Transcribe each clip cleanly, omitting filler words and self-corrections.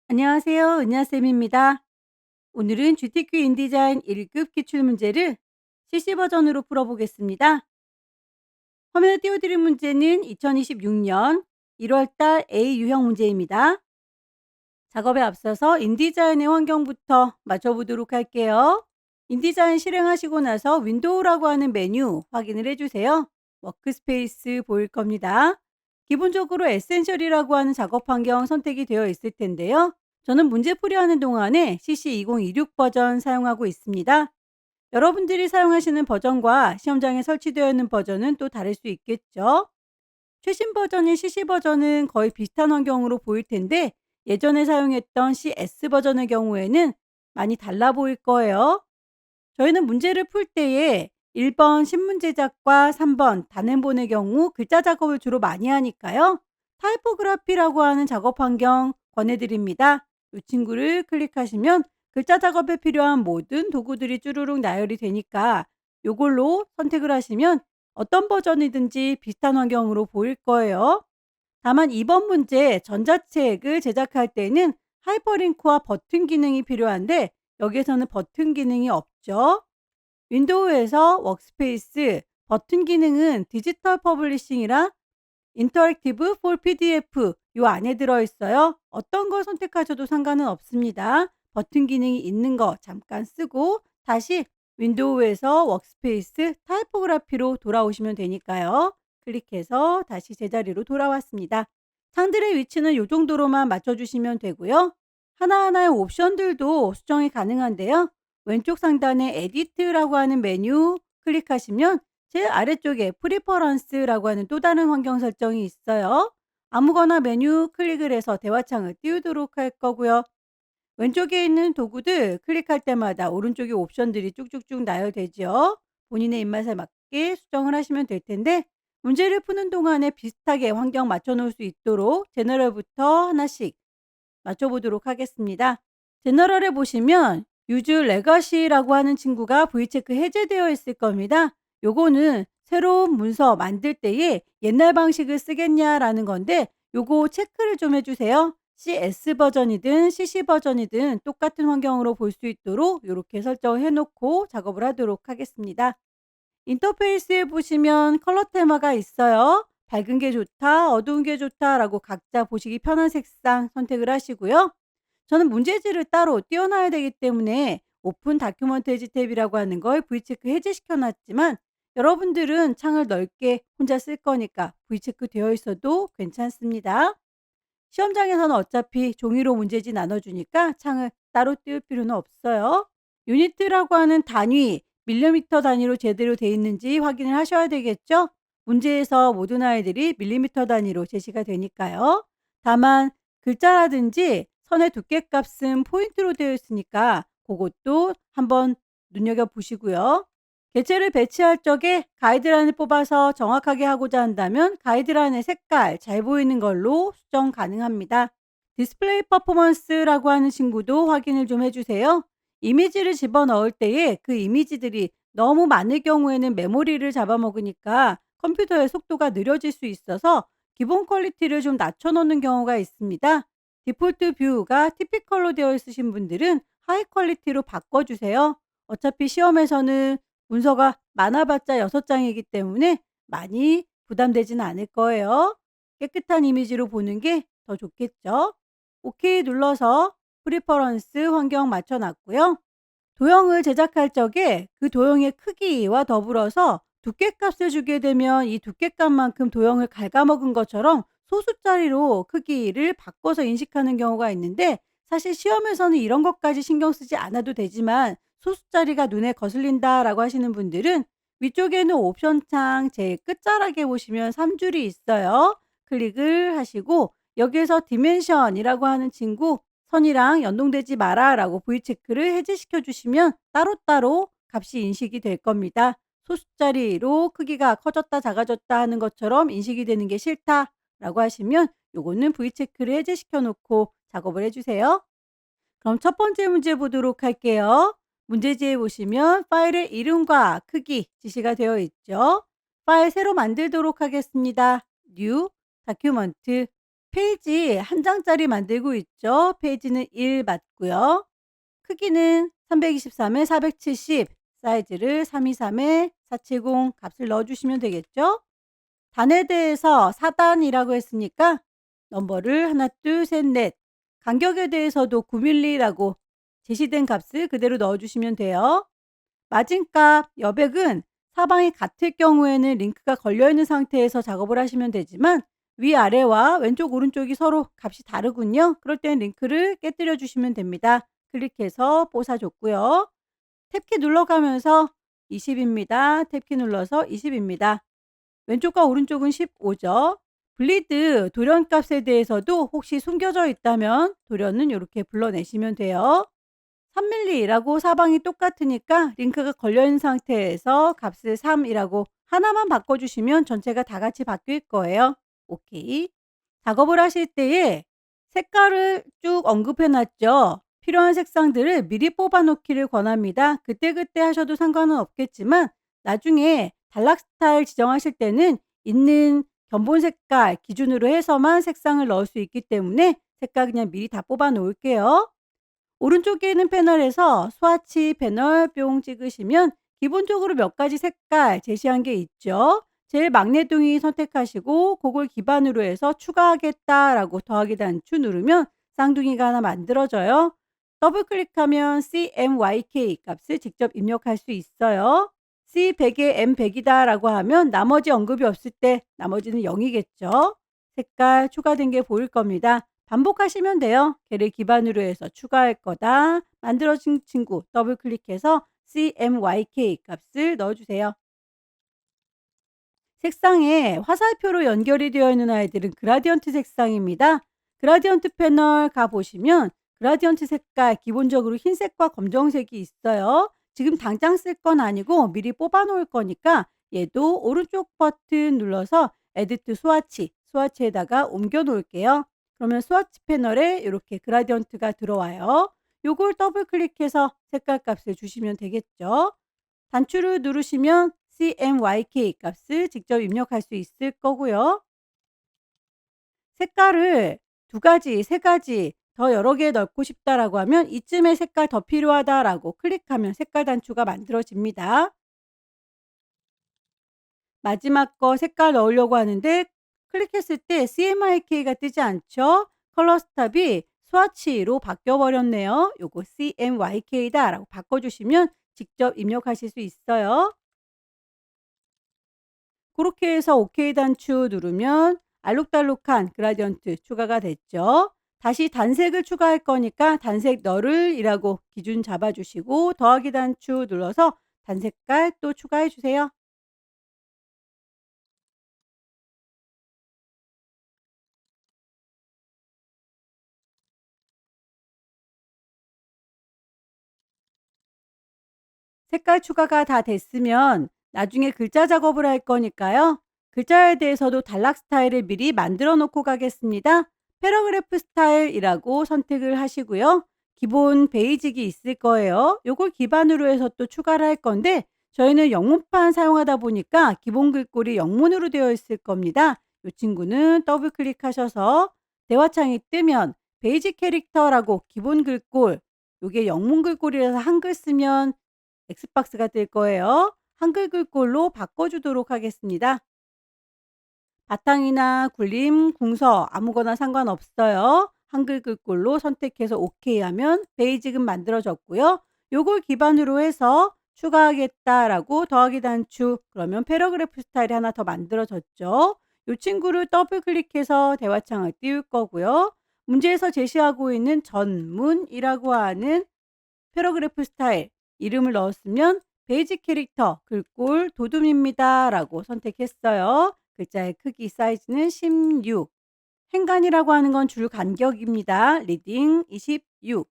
안녕하세요. 은하쌤입니다. 오늘은 GTQ 인디자인 1급 기출문제를 CC 버전으로 풀어보겠습니다. 화면에 띄워드린 문제는 2026년 1월달 A 유형 문제입니다. 작업에 앞서서 인디자인의 환경부터 맞춰보도록 할게요. 인디자인 실행하시고 나서 윈도우라고 하는 메뉴 확인을 해주세요. 워크스페이스 보일 겁니다. 기본적으로 에센셜이라고 하는 작업 환경 선택이 되어 있을 텐데요. 저는 문제풀이 하는 동안에 CC 2026 버전 사용하고 있습니다. 여러분들이 사용하시는 버전과 시험장에 설치되어 있는 버전은 또 다를 수 있겠죠. 최신 버전인 CC 버전은 거의 비슷한 환경으로 보일 텐데 예전에 사용했던 CS 버전의 경우에는 많이 달라 보일 거예요. 저희는 문제를 풀 때에 1번 신문 제작과 3번 단행본의 경우 글자 작업을 주로 많이 하니까요. 타이포그라피라고 하는 작업 환경 권해드립니다. 이 친구를 클릭하시면 글자 작업에 필요한 모든 도구들이 쭈루룩 나열이 되니까 이걸로 선택을 하시면 어떤 버전이든지 비슷한 환경으로 보일 거예요. 다만 이번 문제 전자책을 제작할 때는 하이퍼링크와 버튼 기능이 필요한데 여기에서는 버튼 기능이 없죠. 윈도우에서 워크스페이스 버튼 기능은 디지털 퍼블리싱이랑 인터랙티브 폴 PDF 요 안에 들어있어요. 어떤 걸 선택하셔도 상관은 없습니다. 버튼 기능이 있는 거 잠깐 쓰고 다시 윈도우에서 워크스페이스 타이포그라피로 돌아오시면 되니까요. 클릭해서 다시 제자리로 돌아왔습니다. 창들의 위치는 이 정도로만 맞춰주시면 되고요. 하나하나의 옵션들도 수정이 가능한데요. 왼쪽 상단에 에디트라고 하는 메뉴 클릭하시면 제일 아래쪽에 프리퍼런스라고 하는 또 다른 환경 설정이 있어요. 아무거나 메뉴 클릭을 해서 대화창을 띄우도록 할 거고요. 왼쪽에 있는 도구들 클릭할 때마다 오른쪽에 옵션들이 쭉쭉쭉 나열되죠. 본인의 입맛에 맞게 수정을 하시면 될 텐데 문제를 푸는 동안에 비슷하게 환경 맞춰 놓을 수 있도록 제너럴부터 하나씩 맞춰보도록 하겠습니다. 제너럴에 보시면 유즈 레거시라고 하는 친구가 V체크 해제되어 있을 겁니다. 요거는 새로운 문서 만들 때에 옛날 방식을 쓰겠냐라는 건데 요거 체크를 좀 해주세요. CS 버전이든 CC 버전이든 똑같은 환경으로 볼 수 있도록 이렇게 설정을 해놓고 작업을 하도록 하겠습니다. 인터페이스에 보시면 컬러 테마가 있어요. 밝은 게 좋다, 어두운 게 좋다라고 각자 보시기 편한 색상 선택을 하시고요. 저는 문제지를 따로 띄워놔야 되기 때문에 오픈 다큐먼테이지 탭이라고 하는 걸 V체크 해제시켜 놨지만 여러분들은 창을 넓게 혼자 쓸 거니까 V체크 되어 있어도 괜찮습니다. 시험장에서는 어차피 종이로 문제지 나눠주니까 창을 따로 띄울 필요는 없어요. 유니트라고 하는 단위, 밀리미터 단위로 제대로 돼 있는지 확인을 하셔야 되겠죠? 문제에서 모든 아이들이 밀리미터 단위로 제시가 되니까요. 다만 글자라든지 선의 두께 값은 포인트로 되어 있으니까 그것도 한번 눈여겨보시고요. 개체를 배치할 적에 가이드라인을 뽑아서 정확하게 하고자 한다면 가이드라인의 색깔 잘 보이는 걸로 수정 가능합니다. 디스플레이 퍼포먼스라고 하는 친구도 확인을 좀 해주세요. 이미지를 집어넣을 때에 그 이미지들이 너무 많을 경우에는 메모리를 잡아먹으니까 컴퓨터의 속도가 느려질 수 있어서 기본 퀄리티를 좀 낮춰놓는 경우가 있습니다. 디폴트 뷰가 티피컬로 되어 있으신 분들은 하이 퀄리티로 바꿔주세요. 어차피 시험에서는 문서가 많아봤자 6장이기 때문에 많이 부담되지는 않을 거예요. 깨끗한 이미지로 보는 게 더 좋겠죠. 오케이 눌러서 프리퍼런스 환경 맞춰놨고요. 도형을 제작할 적에 그 도형의 크기와 더불어서 두께값을 주게 되면 이 두께값만큼 도형을 갉아먹은 것처럼 소수짜리로 크기를 바꿔서 인식하는 경우가 있는데 사실 시험에서는 이런 것까지 신경 쓰지 않아도 되지만 소수짜리가 눈에 거슬린다라고 하시는 분들은 위쪽에 있는 옵션 창 제일 끝자락에 보시면 3줄이 있어요. 클릭을 하시고 여기에서 디멘션이라고 하는 친구 선이랑 연동되지 마라라고 V체크를 해제시켜 주시면 따로따로 값이 인식이 될 겁니다. 소수자리로 크기가 커졌다 작아졌다 하는 것처럼 인식이 되는 게 싫다라고 하시면 요거는 V체크를 해제시켜 놓고 작업을 해 주세요. 그럼 첫 번째 문제 보도록 할게요. 문제지에 보시면 파일의 이름과 크기 지시가 되어 있죠. 파일 새로 만들도록 하겠습니다. New, 다큐먼트, 페이지 한 장짜리 만들고 있죠. 페이지는 1 맞고요. 크기는 323에 470, 사이즈를 323에 470 값을 넣어주시면 되겠죠. 단에 대해서 4단이라고 했으니까 넘버를 하나, 둘, 셋, 넷. 간격에 대해서도 9mm라고 제시된 값을 그대로 넣어주시면 돼요. 마진값, 여백은 사방이 같을 경우에는 링크가 걸려있는 상태에서 작업을 하시면 되지만 위아래와 왼쪽 오른쪽이 서로 값이 다르군요. 그럴 때는 링크를 깨뜨려 주시면 됩니다. 클릭해서 뽀사줬고요. 탭키 눌러가면서 20입니다. 탭키 눌러서 20입니다. 왼쪽과 오른쪽은 15죠. 블리드 돌연값에 대해서도 혹시 숨겨져 있다면 돌연은 이렇게 불러내시면 돼요. 3mm라고 사방이 똑같으니까 링크가 걸려있는 상태에서 값을 3이라고 하나만 바꿔주시면 전체가 다 같이 바뀔 거예요. 오케이. 작업을 하실 때에 색깔을 쭉 언급해 놨죠. 필요한 색상들을 미리 뽑아 놓기를 권합니다. 그때그때 하셔도 상관은 없겠지만 나중에 단락 스타일 지정하실 때는 있는 견본 색깔 기준으로 해서만 색상을 넣을 수 있기 때문에 색깔 그냥 미리 다 뽑아 놓을게요. 오른쪽에 있는 패널에서 스와치 패널 뿅 찍으시면 기본적으로 몇 가지 색깔 제시한 게 있죠. 제일 막내둥이 선택하시고 그걸 기반으로 해서 추가하겠다라고 더하기 단추 누르면 쌍둥이가 하나 만들어져요. 더블 클릭하면 CMYK 값을 직접 입력할 수 있어요. C100에 M100이다 라고 하면 나머지 언급이 없을 때 나머지는 0이겠죠. 색깔 추가된 게 보일 겁니다. 반복하시면 돼요. 걔를 기반으로 해서 추가할 거다. 만들어진 친구 더블 클릭해서 CMYK 값을 넣어주세요. 색상에 화살표로 연결이 되어 있는 아이들은 그라디언트 색상입니다. 그라디언트 패널 가보시면 그라디언트 색깔 기본적으로 흰색과 검정색이 있어요. 지금 당장 쓸 건 아니고 미리 뽑아 놓을 거니까 얘도 오른쪽 버튼 눌러서 에디트 스와치에다가 옮겨 놓을게요. 그러면 스와치 패널에 이렇게 그라디언트가 들어와요. 요걸 더블 클릭해서 색깔 값을 주시면 되겠죠. 단추를 누르시면 CMYK 값을 직접 입력할 수 있을 거고요. 색깔을 2가지, 3가지 더 여러 개 넣고 싶다라고 하면 이쯤에 색깔 더 필요하다라고 클릭하면 색깔 단추가 만들어집니다. 마지막 거 색깔 넣으려고 하는데 클릭했을 때 CMYK가 뜨지 않죠? 컬러 스탑이 스와치로 바뀌어 버렸네요. 요거 CMYK다라고 바꿔주시면 직접 입력하실 수 있어요. 그렇게 해서 OK 단추 누르면 알록달록한 그라디언트 추가가 됐죠. 다시 단색을 추가할 거니까 단색 너를이라고 기준 잡아주시고 더하기 단추 눌러서 단색깔 또 추가해 주세요. 색깔 추가가 다 됐으면 나중에 글자 작업을 할 거니까요. 글자에 대해서도 단락 스타일을 미리 만들어 놓고 가겠습니다. 패러그래프 스타일이라고 선택을 하시고요. 기본 베이직이 있을 거예요. 요걸 기반으로 해서 또 추가를 할 건데 저희는 영문판 사용하다 보니까 기본 글꼴이 영문으로 되어 있을 겁니다. 이 친구는 더블 클릭하셔서 대화창이 뜨면 베이직 캐릭터라고 기본 글꼴 요게 영문 글꼴이라서 한글 쓰면 엑스박스가 뜰 거예요. 한글 글꼴로 바꿔주도록 하겠습니다. 바탕이나 굴림, 궁서 아무거나 상관없어요. 한글 글꼴로 선택해서 OK 하면 베이직은 만들어졌고요. 요걸 기반으로 해서 추가하겠다라고 더하기 단추 그러면 패러그래프 스타일이 하나 더 만들어졌죠. 이 친구를 더블 클릭해서 대화창을 띄울 거고요. 문제에서 제시하고 있는 전문이라고 하는 패러그래프 스타일 이름을 넣었으면 베이직 캐릭터 글꼴 도둠입니다 라고 선택했어요. 글자의 크기 사이즈는 16. 행간이라고 하는 건 줄 간격입니다. 리딩 26.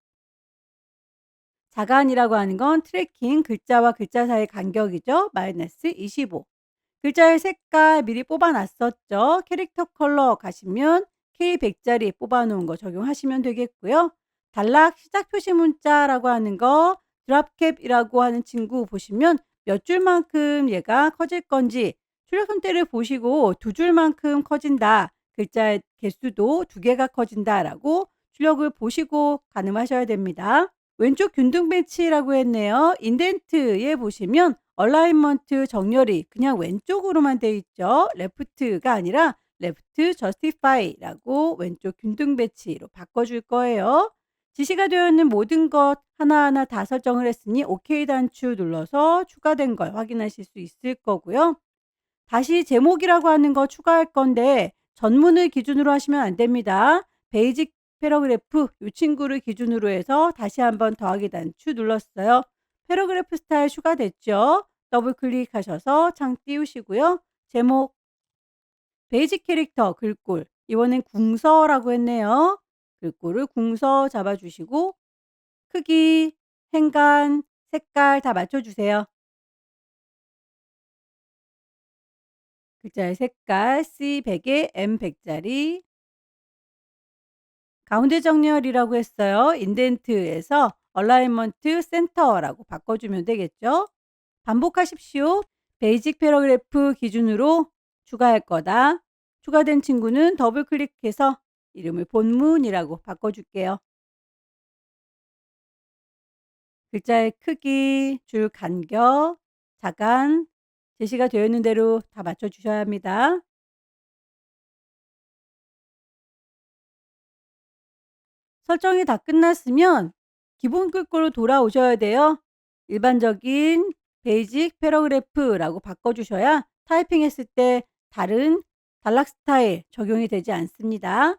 자간이라고 하는 건 트래킹 글자와 글자 사이 간격이죠. 마이너스 25. 글자의 색깔 미리 뽑아놨었죠. 캐릭터 컬러 가시면 K100짜리 뽑아놓은 거 적용하시면 되겠고요. 단락 시작 표시 문자라고 하는 거 드랍캡이라고 하는 친구 보시면 몇 줄만큼 얘가 커질 건지 출력 선택을 보시고 두 줄만큼 커진다. 글자의 개수도 두 개가 커진다라고 출력을 보시고 가늠하셔야 됩니다. 왼쪽 균등 배치라고 했네요. 인덴트에 보시면 얼라인먼트 정렬이 그냥 왼쪽으로만 돼 있죠. 레프트가 아니라 레프트 저스티파이라고 왼쪽 균등 배치로 바꿔줄 거예요. 지시가 되어 있는 모든 것 하나하나 다 설정을 했으니 OK 단추 눌러서 추가된 걸 확인하실 수 있을 거고요. 다시 제목이라고 하는 거 추가할 건데 전문을 기준으로 하시면 안 됩니다. 베이직 패러그래프 이 친구를 기준으로 해서 다시 한번 더하기 단추 눌렀어요. 패러그래프 스타일 추가됐죠. 더블 클릭하셔서 창 띄우시고요. 제목 베이직 캐릭터 글꼴 이번엔 궁서라고 했네요. 글꼴을 궁서 잡아주시고 크기, 행간, 색깔 다 맞춰주세요. 글자의 색깔 C 100에 M 100짜리 가운데 정렬이라고 했어요. 인덴트에서 얼라이먼트 센터라고 바꿔주면 되겠죠. 반복하십시오. 베이직 패러그래프 기준으로 추가할 거다. 추가된 친구는 더블 클릭해서 이름을 본문이라고 바꿔줄게요. 글자의 크기, 줄 간격, 자간, 제시가 되어 있는 대로 다 맞춰주셔야 합니다. 설정이 다 끝났으면 기본 글꼴로 돌아오셔야 돼요. 일반적인 베이직 패러그래프라고 바꿔주셔야 타이핑했을 때 다른 단락 스타일 적용이 되지 않습니다.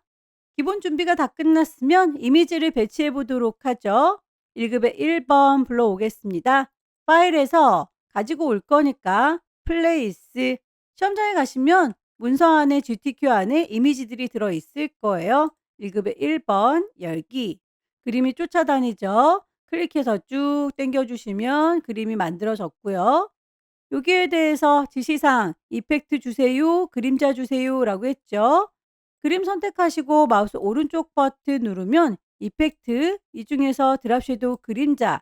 기본 준비가 다 끝났으면 이미지를 배치해 보도록 하죠. 1급의 1번 불러오겠습니다. 파일에서 가지고 올 거니까 플레이스 시험장에 가시면 문서 안에 GTQ 안에 이미지들이 들어있을 거예요. 1급의 1번 열기 그림이 쫓아다니죠. 클릭해서 쭉 당겨주시면 그림이 만들어졌고요. 여기에 대해서 지시사항 이펙트 주세요, 그림자 주세요 라고 했죠. 그림 선택하시고 마우스 오른쪽 버튼 누르면 이펙트 이 중에서 드랍 섀도우 그림자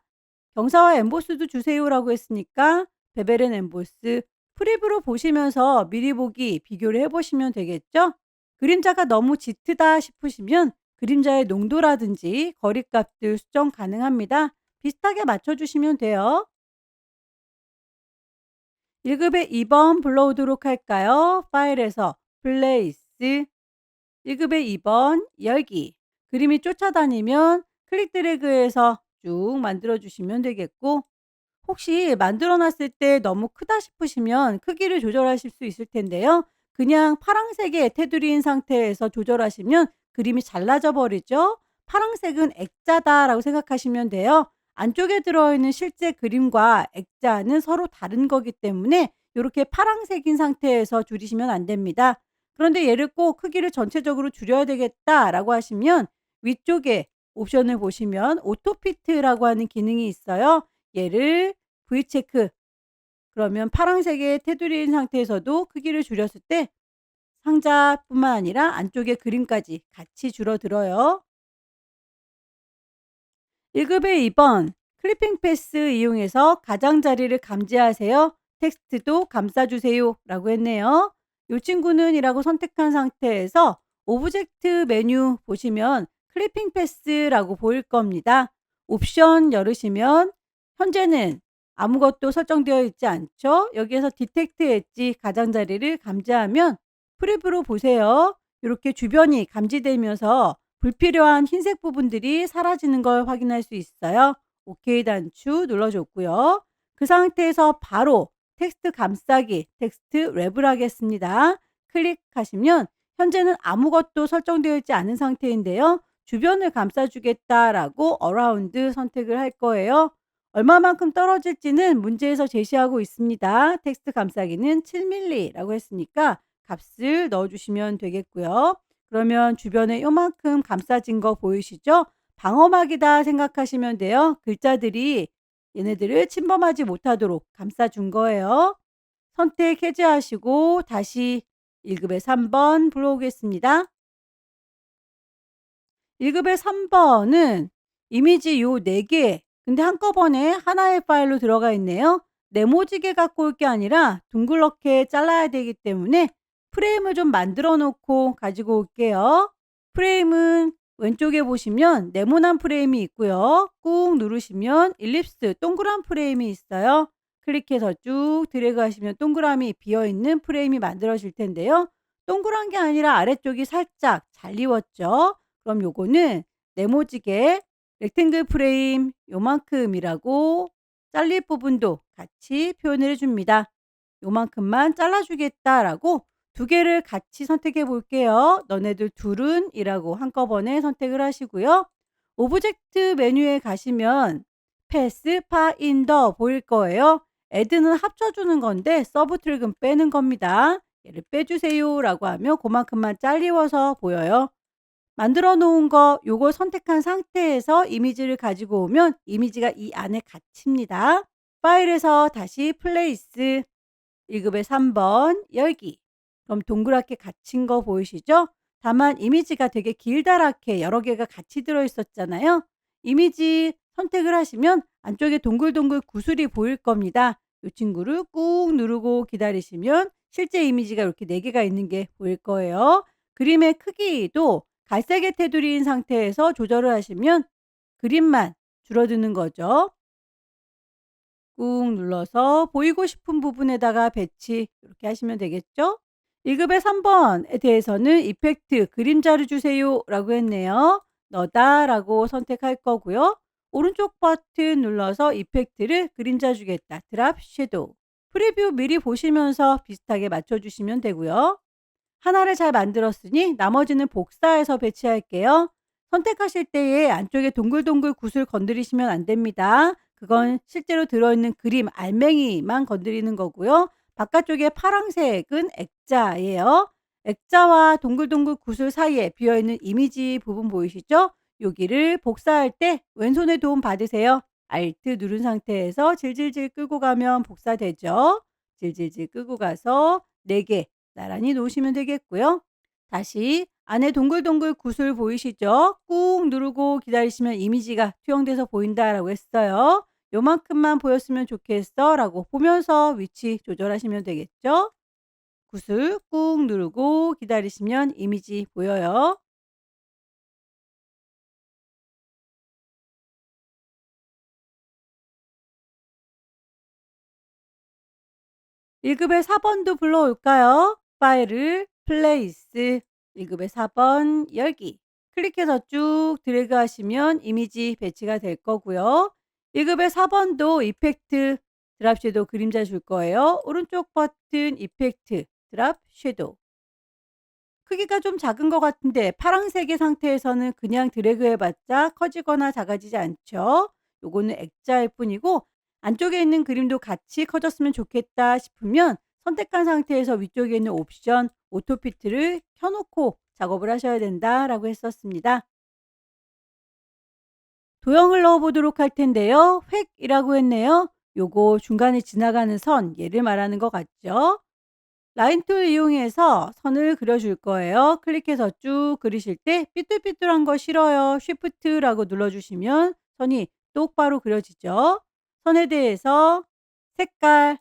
경사와 엠보스도 주세요라고 했으니까 베벨 앤 엠보스 프리뷰로 보시면서 미리 보기 비교를 해보시면 되겠죠. 그림자가 너무 짙다 싶으시면 그림자의 농도라든지 거리값들 수정 가능합니다. 비슷하게 맞춰주시면 돼요. 1급의 2번 불러오도록 할까요? 파일에서 플레이스 1급의 2번 열기 그림이 쫓아다니면 클릭 드래그해서 쭉 만들어 주시면 되겠고 혹시 만들어 놨을 때 너무 크다 싶으시면 크기를 조절하실 수 있을 텐데요. 그냥 파란색의 테두리인 상태에서 조절하시면 그림이 잘라져 버리죠. 파란색은 액자다라고 생각하시면 돼요. 안쪽에 들어있는 실제 그림과 액자는 서로 다른 거기 때문에 이렇게 파란색인 상태에서 줄이시면 안 됩니다. 그런데 얘를 꼭 크기를 전체적으로 줄여야 되겠다라고 하시면 위쪽에 옵션을 보시면 오토피트라고 하는 기능이 있어요. 얘를 V체크 그러면 파란색의 테두리인 상태에서도 크기를 줄였을 때 상자뿐만 아니라 안쪽의 그림까지 같이 줄어들어요. 1급의 2번 클리핑 패스 이용해서 가장자리를 감지하세요. 텍스트도 감싸주세요 라고 했네요. 이 친구는 이라고 선택한 상태에서 오브젝트 메뉴 보시면 클리핑 패스라고 보일 겁니다. 옵션 열으시면 현재는 아무것도 설정되어 있지 않죠. 여기에서 디텍트 엣지 가장자리를 감지하면 프리뷰로 보세요. 이렇게 주변이 감지되면서 불필요한 흰색 부분들이 사라지는 걸 확인할 수 있어요. OK 단추 눌러줬고요. 그 상태에서 바로 텍스트 감싸기, 텍스트 랩을 하겠습니다. 클릭하시면 현재는 아무것도 설정되어 있지 않은 상태인데요. 주변을 감싸주겠다라고 어라운드 선택을 할 거예요. 얼마만큼 떨어질지는 문제에서 제시하고 있습니다. 텍스트 감싸기는 7mm라고 했으니까 값을 넣어주시면 되겠고요. 그러면 주변에 요만큼 감싸진 거 보이시죠? 방어막이다 생각하시면 돼요. 글자들이 얘네들을 침범하지 못하도록 감싸준 거예요. 선택 해제하시고 다시 1급의 3번 불러오겠습니다. 1급의 3번은 이미지 요 4개 근데 한꺼번에 하나의 파일로 들어가 있네요. 네모지게 갖고 올 게 아니라 둥그렇게 잘라야 되기 때문에 프레임을 좀 만들어 놓고 가지고 올게요. 프레임은 왼쪽에 보시면 네모난 프레임이 있고요. 꾹 누르시면 일립스 동그란 프레임이 있어요. 클릭해서 쭉 드래그 하시면 동그라미 비어있는 프레임이 만들어질 텐데요. 동그란 게 아니라 아래쪽이 살짝 잘 익었죠. 그럼 요거는 네모지게 렉탱글 프레임 요만큼이라고 잘릴 부분도 같이 표현을 해줍니다. 요만큼만 잘라주겠다라고 두 개를 같이 선택해 볼게요. 너네들 둘은 이라고 한꺼번에 선택을 하시고요. 오브젝트 메뉴에 가시면 패스 파인더 보일 거예요. 애드는 합쳐주는 건데 서브트랙은 빼는 겁니다. 얘를 빼주세요 라고 하면 그만큼만 잘리워서 보여요. 만들어 놓은 거 요걸 선택한 상태에서 이미지를 가지고 오면 이미지가 이 안에 갇힙니다. 파일에서 다시 플레이스 1급의 3번 열기. 그럼 동그랗게 갇힌 거 보이시죠? 다만 이미지가 되게 길다랗게 여러 개가 같이 들어 있었잖아요. 이미지 선택을 하시면 안쪽에 동글동글 구슬이 보일 겁니다. 이 친구를 꾹 누르고 기다리시면 실제 이미지가 이렇게 4개가 있는 게 보일 거예요. 그림의 크기도 갈색의 테두리인 상태에서 조절을 하시면 그림만 줄어드는 거죠. 꾹 눌러서 보이고 싶은 부분에다가 배치 이렇게 하시면 되겠죠. 1급의 3번에 대해서는 이펙트 그림자를 주세요 라고 했네요. 너다 라고 선택할 거고요. 오른쪽 버튼 눌러서 이펙트를 그림자 주겠다. 드랍 섀도우. 프리뷰 미리 보시면서 비슷하게 맞춰주시면 되고요. 하나를 잘 만들었으니 나머지는 복사해서 배치할게요. 선택하실 때에 안쪽에 동글동글 굿을 건드리시면 안 됩니다. 그건 실제로 들어있는 그림 알맹이만 건드리는 거고요. 바깥쪽에 파란색은 액자예요. 액자와 동글동글 구슬 사이에 비어있는 이미지 부분 보이시죠? 여기를 복사할 때 왼손의 도움 받으세요. Alt 누른 상태에서 질질질 끌고 가면 복사되죠. 질질질 끌고 가서 4개 나란히 놓으시면 되겠고요. 다시 안에 동글동글 구슬 보이시죠? 꾹 누르고 기다리시면 이미지가 투영돼서 보인다라고 했어요. 요만큼만 보였으면 좋겠어 라고 보면서 위치 조절하시면 되겠죠? 구슬 꾹 누르고 기다리시면 이미지 보여요. 1급의 4번도 불러올까요? 파일을 플레이스 1급의 4번 열기. 클릭해서 쭉 드래그 하시면 이미지 배치가 될 거고요. 1급의 4번도 이펙트 드랍 섀도우 그림자 줄 거예요. 오른쪽 버튼 이펙트 드랍 섀도우. 크기가 좀 작은 것 같은데 파란색의 상태에서는 그냥 드래그 해봤자 커지거나 작아지지 않죠. 요거는 액자일 뿐이고 안쪽에 있는 그림도 같이 커졌으면 좋겠다 싶으면 선택한 상태에서 위쪽에 있는 옵션 오토피트를 켜놓고 작업을 하셔야 된다라고 했었습니다. 도형을 넣어보도록 할 텐데요. 획이라고 했네요. 요거 중간에 지나가는 선 얘를 말하는 것 같죠. 라인 툴 이용해서 선을 그려줄 거예요. 클릭해서 쭉 그리실 때 삐뚤삐뚤한 거 싫어요. 쉬프트라고 눌러주시면 선이 똑바로 그려지죠. 선에 대해서 색깔,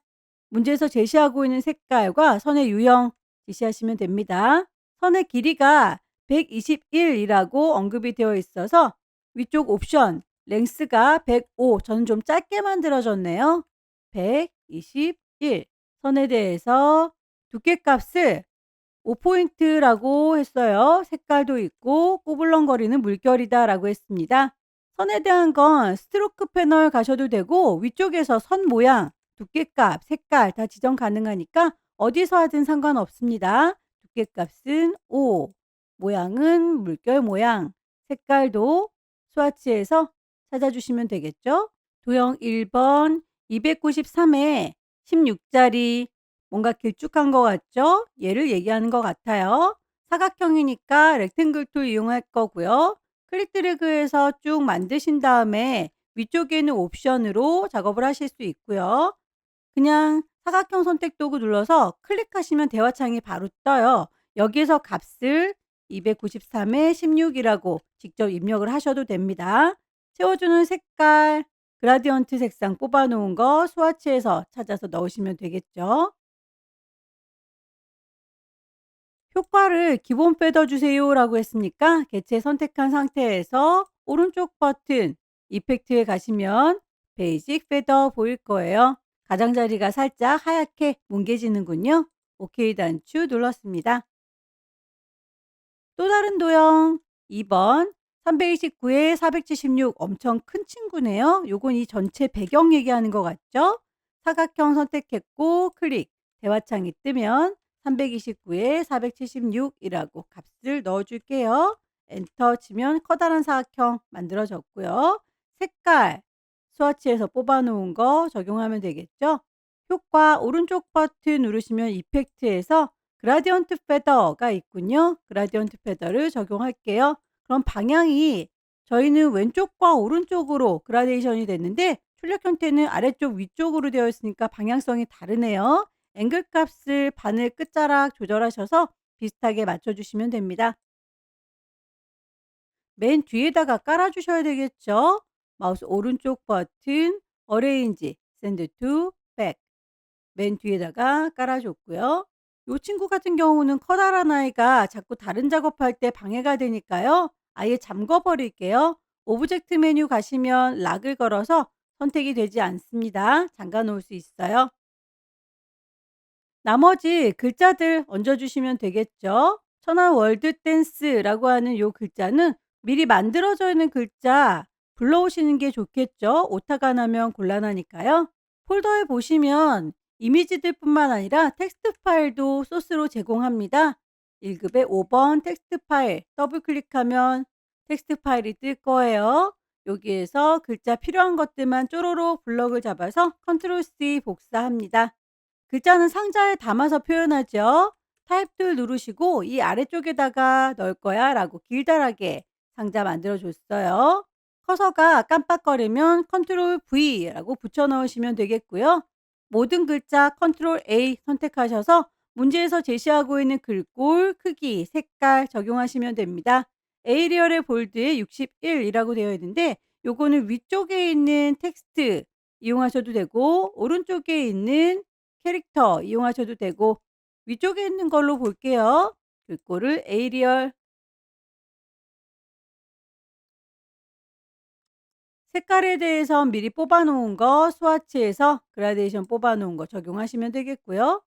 문제에서 제시하고 있는 색깔과 선의 유형 제시하시면 됩니다. 선의 길이가 121이라고 언급이 되어 있어서 위쪽 옵션 랭스가 105, 저는 좀 짧게 만들어졌네요. 121 선에 대해서 두께값을 5포인트라고 했어요. 색깔도 있고 꼬불렁거리는 물결이다 라고 했습니다. 선에 대한 건 스트로크 패널 가셔도 되고 위쪽에서 선 모양, 두께값, 색깔 다 지정 가능하니까 어디서 하든 상관없습니다. 두께값은 5, 모양은 물결 모양, 색깔도 스와치에서 찾아주시면 되겠죠. 도형 1번 293에 16짜리 뭔가 길쭉한 것 같죠? 얘를 얘기하는 것 같아요. 사각형이니까 렉탱글 툴 이용할 거고요. 클릭 드래그해서 쭉 만드신 다음에 위쪽에 있는 옵션으로 작업을 하실 수 있고요. 그냥 사각형 선택 도구 눌러서 클릭하시면 대화창이 바로 떠요. 여기에서 값을 293에 16이라고 직접 입력을 하셔도 됩니다. 채워주는 색깔, 그라디언트 색상 뽑아 놓은 거 스와치에서 찾아서 넣으시면 되겠죠. 효과를 기본 빼더 주세요라고 했으니까 개체 선택한 상태에서 오른쪽 버튼 이펙트에 가시면 베이직 페더 보일 거예요. 가장자리가 살짝 하얗게 뭉개지는군요. 오케이 단추 눌렀습니다. 또 다른 도형 2번 329에 476 엄청 큰 친구네요. 요건 이 전체 배경 얘기하는 것 같죠? 사각형 선택했고 클릭 대화창이 뜨면 329에 476이라고 값을 넣어 줄게요. 엔터 치면 커다란 사각형 만들어졌고요. 색깔 스와치에서 뽑아 놓은 거 적용하면 되겠죠? 효과 오른쪽 버튼 누르시면 이펙트에서 그라디언트 페더가 있군요. 그라디언트 페더를 적용할게요. 그럼 방향이 저희는 왼쪽과 오른쪽으로 그라데이션이 됐는데 출력 형태는 아래쪽 위쪽으로 되어 있으니까 방향성이 다르네요. 앵글 값을 바늘 끝자락 조절하셔서 비슷하게 맞춰주시면 됩니다. 맨 뒤에다가 깔아 주셔야 되겠죠. 마우스 오른쪽 버튼 어레인지 샌드 투 백 맨 뒤에다가 깔아 줬고요. 요 친구 같은 경우는 커다란 아이가 자꾸 다른 작업할 때 방해가 되니까요. 아예 잠궈 버릴게요. 오브젝트 메뉴 가시면 락을 걸어서 선택이 되지 않습니다. 잠가 놓을 수 있어요. 나머지 글자들 얹어 주시면 되겠죠. 천안 월드 댄스라고 하는 요 글자는 미리 만들어져 있는 글자 불러오시는 게 좋겠죠. 오타가 나면 곤란하니까요. 폴더에 보시면 이미지들뿐만 아니라 텍스트 파일도 소스로 제공합니다. 1급의 5번 텍스트 파일 더블 클릭하면 텍스트 파일이 뜰 거예요. 여기에서 글자 필요한 것들만 쪼로록 블럭을 잡아서 컨트롤 C 복사합니다. 글자는 상자에 담아서 표현하죠. 타입 툴 누르시고 이 아래쪽에다가 넣을 거야 라고 길다랗게 상자 만들어 줬어요. 커서가 깜빡거리면 컨트롤 V라고 붙여 넣으시면 되겠고요. 모든 글자 컨트롤 A 선택하셔서 문제에서 제시하고 있는 글꼴, 크기, 색깔 적용하시면 됩니다. 에이리얼의 볼드에 61이라고 되어 있는데 요거는 위쪽에 있는 텍스트 이용하셔도 되고 오른쪽에 있는 캐릭터 이용하셔도 되고 위쪽에 있는 걸로 볼게요. 글꼴을 에이리얼 색깔에 대해선 미리 뽑아 놓은 거 스와치에서 그라데이션 뽑아 놓은 거 적용하시면 되겠고요.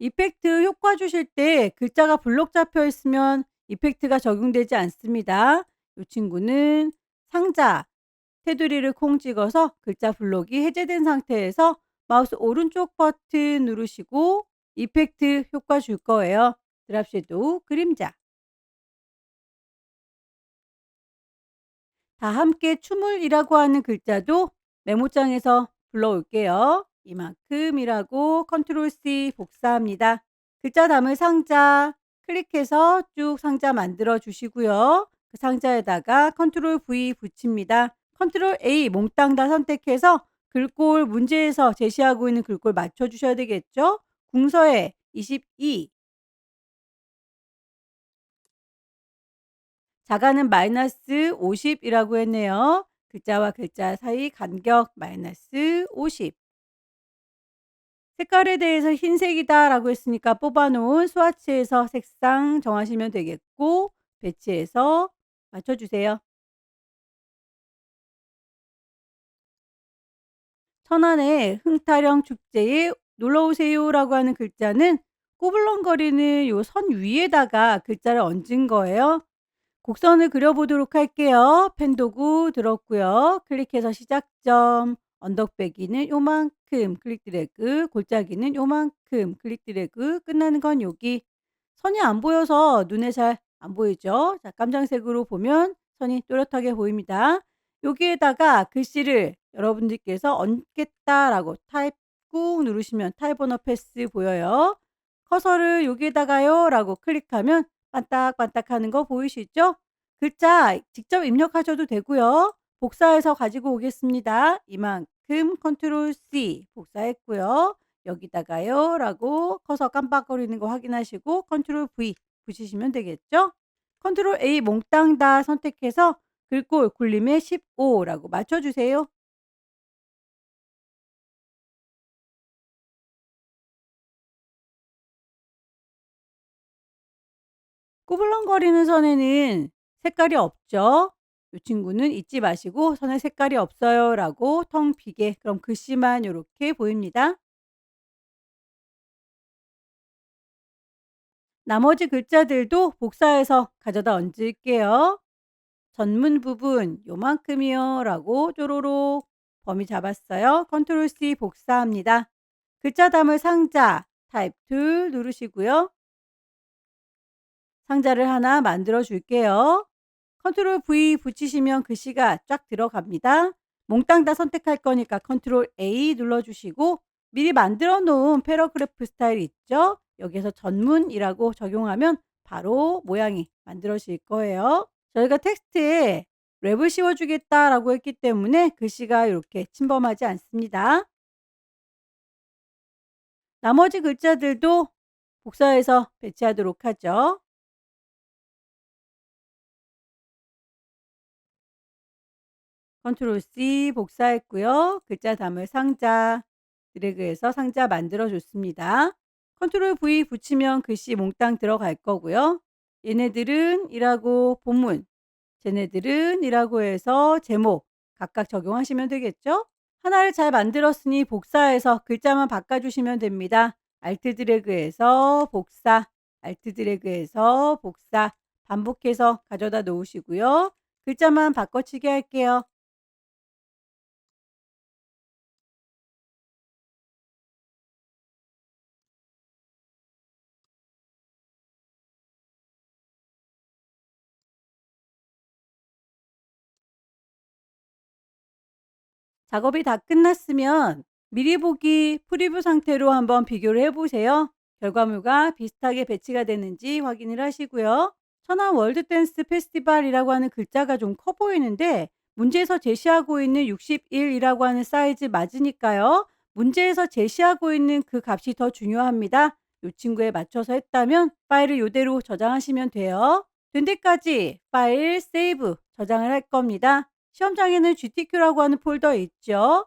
이펙트 효과 주실 때 글자가 블록 잡혀 있으면 이펙트가 적용되지 않습니다. 이 친구는 상자 테두리를 콩 찍어서 글자 블록이 해제된 상태에서 마우스 오른쪽 버튼 누르시고 이펙트 효과 줄 거예요. 드랍 섀도우 그림자. 다 함께 춤을이라고 하는 글자도 메모장에서 불러올게요. 이만큼이라고 컨트롤 C 복사합니다. 글자 담을 상자 클릭해서 쭉 상자 만들어 주시고요. 그 상자에다가 컨트롤 V 붙입니다. 컨트롤 A 몽땅 다 선택해서 글꼴 문제에서 제시하고 있는 글꼴 맞춰 주셔야 되겠죠. 궁서에 22 자가는 마이너스 50이라고 했네요. 글자와 글자 사이 간격 마이너스 50. 색깔에 대해서 흰색이다라고 했으니까 뽑아 놓은 스와치에서 색상 정하시면 되겠고 배치해서 맞춰 주세요. 천안의 흥타령 축제에 놀러 오세요라고 하는 글자는 꼬불렁거리는 요 선 위에다가 글자를 얹은 거예요. 곡선을 그려보도록 할게요. 펜 도구 들었고요. 클릭해서 시작점, 언덕배기는 요만큼 클릭 드래그, 골짜기는 요만큼 클릭 드래그, 끝나는 건 여기. 선이 안 보여서 눈에 잘 안 보이죠? 자, 깜장색으로 보면 선이 또렷하게 보입니다. 여기에다가 글씨를 여러분들께서 얹겠다라고 타입 꾹 누르시면 타입 언어 패스 보여요. 커서를 여기에다가요 라고 클릭하면 반딱반딱하는 거 보이시죠? 글자 직접 입력하셔도 되고요. 복사해서 가지고 오겠습니다. 이만큼 컨트롤 C 복사했고요. 여기다가요 라고 커서 깜빡거리는 거 확인하시고 컨트롤 V 붙이시면 되겠죠? 컨트롤 A 몽땅 다 선택해서 글꼴 굴림에 15라고 맞춰주세요. 구불렁거리는 선에는 색깔이 없죠. 이 친구는 잊지 마시고 "선에 색깔이 없어요." 라고 텅 비게 그럼 글씨만 요렇게 보입니다. 나머지 글자들도 복사해서 가져다 얹을게요. "전문 부분 요만큼이요." 라고 쪼로록 범위 잡았어요. 컨트롤 C 복사합니다. 글자 담을 상자 타입 툴 누르시고요. 상자를 하나 만들어 줄게요. 컨트롤 V 붙이시면 글씨가 쫙 들어갑니다. 몽땅 다 선택할 거니까 컨트롤 A 눌러 주시고 미리 만들어 놓은 패러그래프 스타일 있죠? 여기에서 전문이라고 적용하면 바로 모양이 만들어질 거예요. 저희가 텍스트에 랩을 씌워 주겠다라고 했기 때문에 글씨가 이렇게 침범하지 않습니다. 나머지 글자들도 복사해서 배치하도록 하죠. 컨트롤 C 복사했고요. 글자 담을 상자 드래그해서 상자 만들어 줬습니다. 컨트롤 V 붙이면 글씨 몽땅 들어갈 거고요. 얘네들은 이라고 본문, 쟤네들은 이라고 해서 제목 각각 적용하시면 되겠죠? 하나를 잘 만들었으니 복사해서 글자만 바꿔주시면 됩니다. 알트 드래그해서 복사, 알트 드래그해서 복사 반복해서 가져다 놓으시고요. 글자만 바꿔치기 할게요. 작업이 다 끝났으면 미리 보기 프리뷰 상태로 한번 비교를 해 보세요. 결과물과 비슷하게 배치가 되는지 확인을 하시고요. 천안 월드 댄스 페스티벌이라고 하는 글자가 좀 커 보이는데 문제에서 제시하고 있는 61이라고 하는 사이즈 맞으니까요. 문제에서 제시하고 있는 그 값이 더 중요합니다. 이 친구에 맞춰서 했다면 파일을 이대로 저장하시면 돼요. 된 데까지 파일 세이브 저장을 할 겁니다. 시험장에는 GTQ라고 하는 폴더 있죠.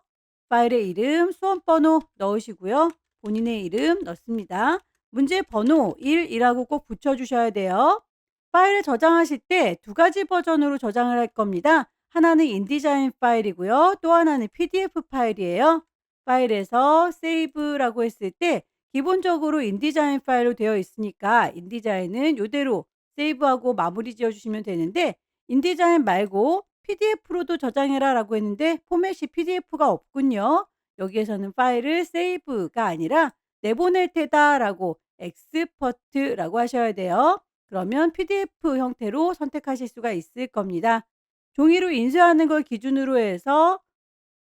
파일의 이름, 수험 번호 넣으시고요. 본인의 이름 넣습니다. 문제 번호 1이라고 꼭 붙여주셔야 돼요. 파일을 저장하실 때 두 가지 버전으로 저장을 할 겁니다. 하나는 인디자인 파일이고요. 또 하나는 PDF 파일이에요. 파일에서 세이브라고 했을 때 기본적으로 인디자인 파일로 되어 있으니까 인디자인은 이대로 세이브하고 마무리 지어주시면 되는데 인디자인 말고 PDF로도 저장해라 라고 했는데 포맷이 PDF가 없군요. 여기에서는 파일을 세이브가 아니라 내보낼 테다 라고 엑스퍼트라고 하셔야 돼요. 그러면 PDF 형태로 선택하실 수가 있을 겁니다. 종이로 인쇄하는 걸 기준으로 해서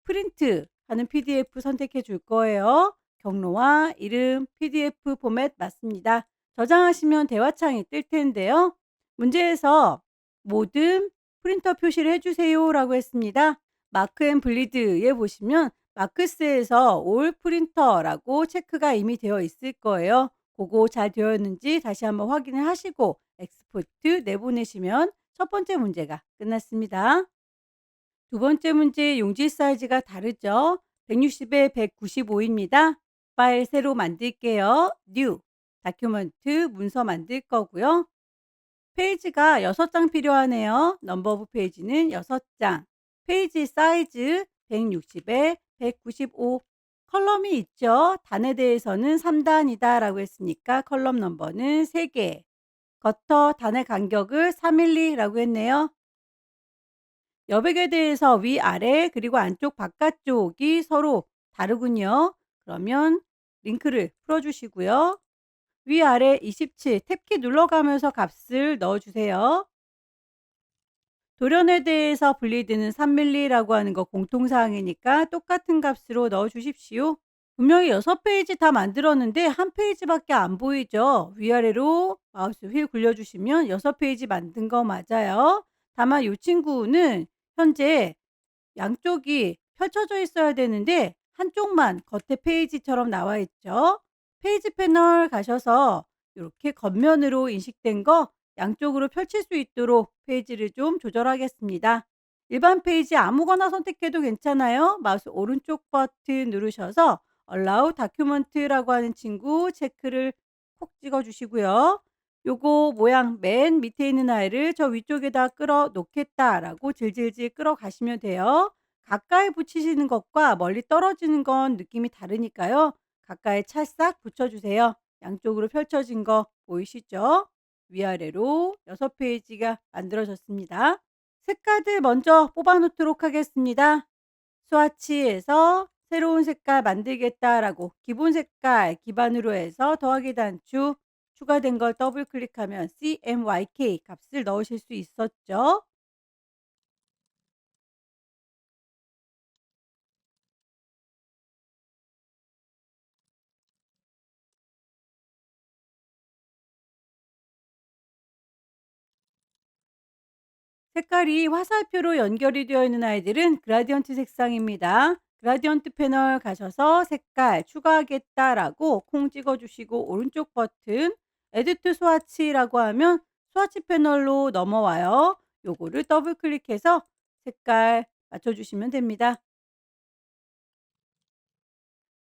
프린트 하는 PDF 선택해 줄 거예요. 경로와 이름, PDF 포맷 맞습니다. 저장하시면 대화창이 뜰 텐데요. 문제에서 모든 프린터 표시를 해주세요 라고 했습니다. 마크 앤 블리드에 보시면 마크스에서 올 프린터라고 체크가 이미 되어 있을 거예요. 그거 잘 되어 있는지 다시 한번 확인을 하시고 엑스포트 내보내시면 첫 번째 문제가 끝났습니다. 두 번째 문제의 용지 사이즈가 다르죠. 160에 195입니다. 파일 새로 만들게요. 뉴 다큐멘트 문서 만들 거고요. 페이지가 6장 필요하네요. 넘버 오브 페이지는 6장. 페이지 사이즈 160에 195. 컬럼이 있죠. 단에 대해서는 3단이다 라고 했으니까 컬럼 넘버는 3개. 겉터 단의 간격을 3mm 라고 했네요. 여백에 대해서 위아래 그리고 안쪽 바깥쪽이 서로 다르군요. 그러면 링크를 풀어 주시고요. 위아래 27 탭키 눌러가면서 값을 넣어 주세요. 돌연에 대해서 블리드는 3mm라고 하는 거 공통사항이니까 똑같은 값으로 넣어 주십시오. 분명히 6페이지 다 만들었는데 한 페이지밖에 안 보이죠. 위아래로 마우스 휠 굴려주시면 6페이지 만든 거 맞아요. 다만 이 친구는 현재 양쪽이 펼쳐져 있어야 되는데 한쪽만 겉에 페이지처럼 나와 있죠. 페이지 패널 가셔서 이렇게 겉면으로 인식된 거 양쪽으로 펼칠 수 있도록 페이지를 좀 조절하겠습니다. 일반 페이지 아무거나 선택해도 괜찮아요. 마우스 오른쪽 버튼 누르셔서 Allow Document라고 하는 친구 체크를 콕 찍어 주시고요. 요거 모양 맨 밑에 있는 아이를 저 위쪽에다 끌어 놓겠다라고 질질질 끌어가시면 돼요. 가까이 붙이시는 것과 멀리 떨어지는 건 느낌이 다르니까요. 가까이 찰싹 붙여 주세요. 양쪽으로 펼쳐진 거 보이시죠? 위아래로 6페이지가 만들어졌습니다. 색깔들 먼저 뽑아 놓도록 하겠습니다. 스와치에서 새로운 색깔 만들겠다라고 기본 색깔 기반으로 해서 더하기 단추 추가된 걸 더블 클릭하면 CMYK 값을 넣으실 수 있었죠. 색깔이 화살표로 연결이 되어 있는 아이들은 그라디언트 색상입니다. 그라디언트 패널 가셔서 색깔 추가하겠다라고 콩 찍어 주시고 오른쪽 버튼 에디트 스와치라고 하면 스와치 패널로 넘어와요. 요거를 더블 클릭해서 색깔 맞춰 주시면 됩니다.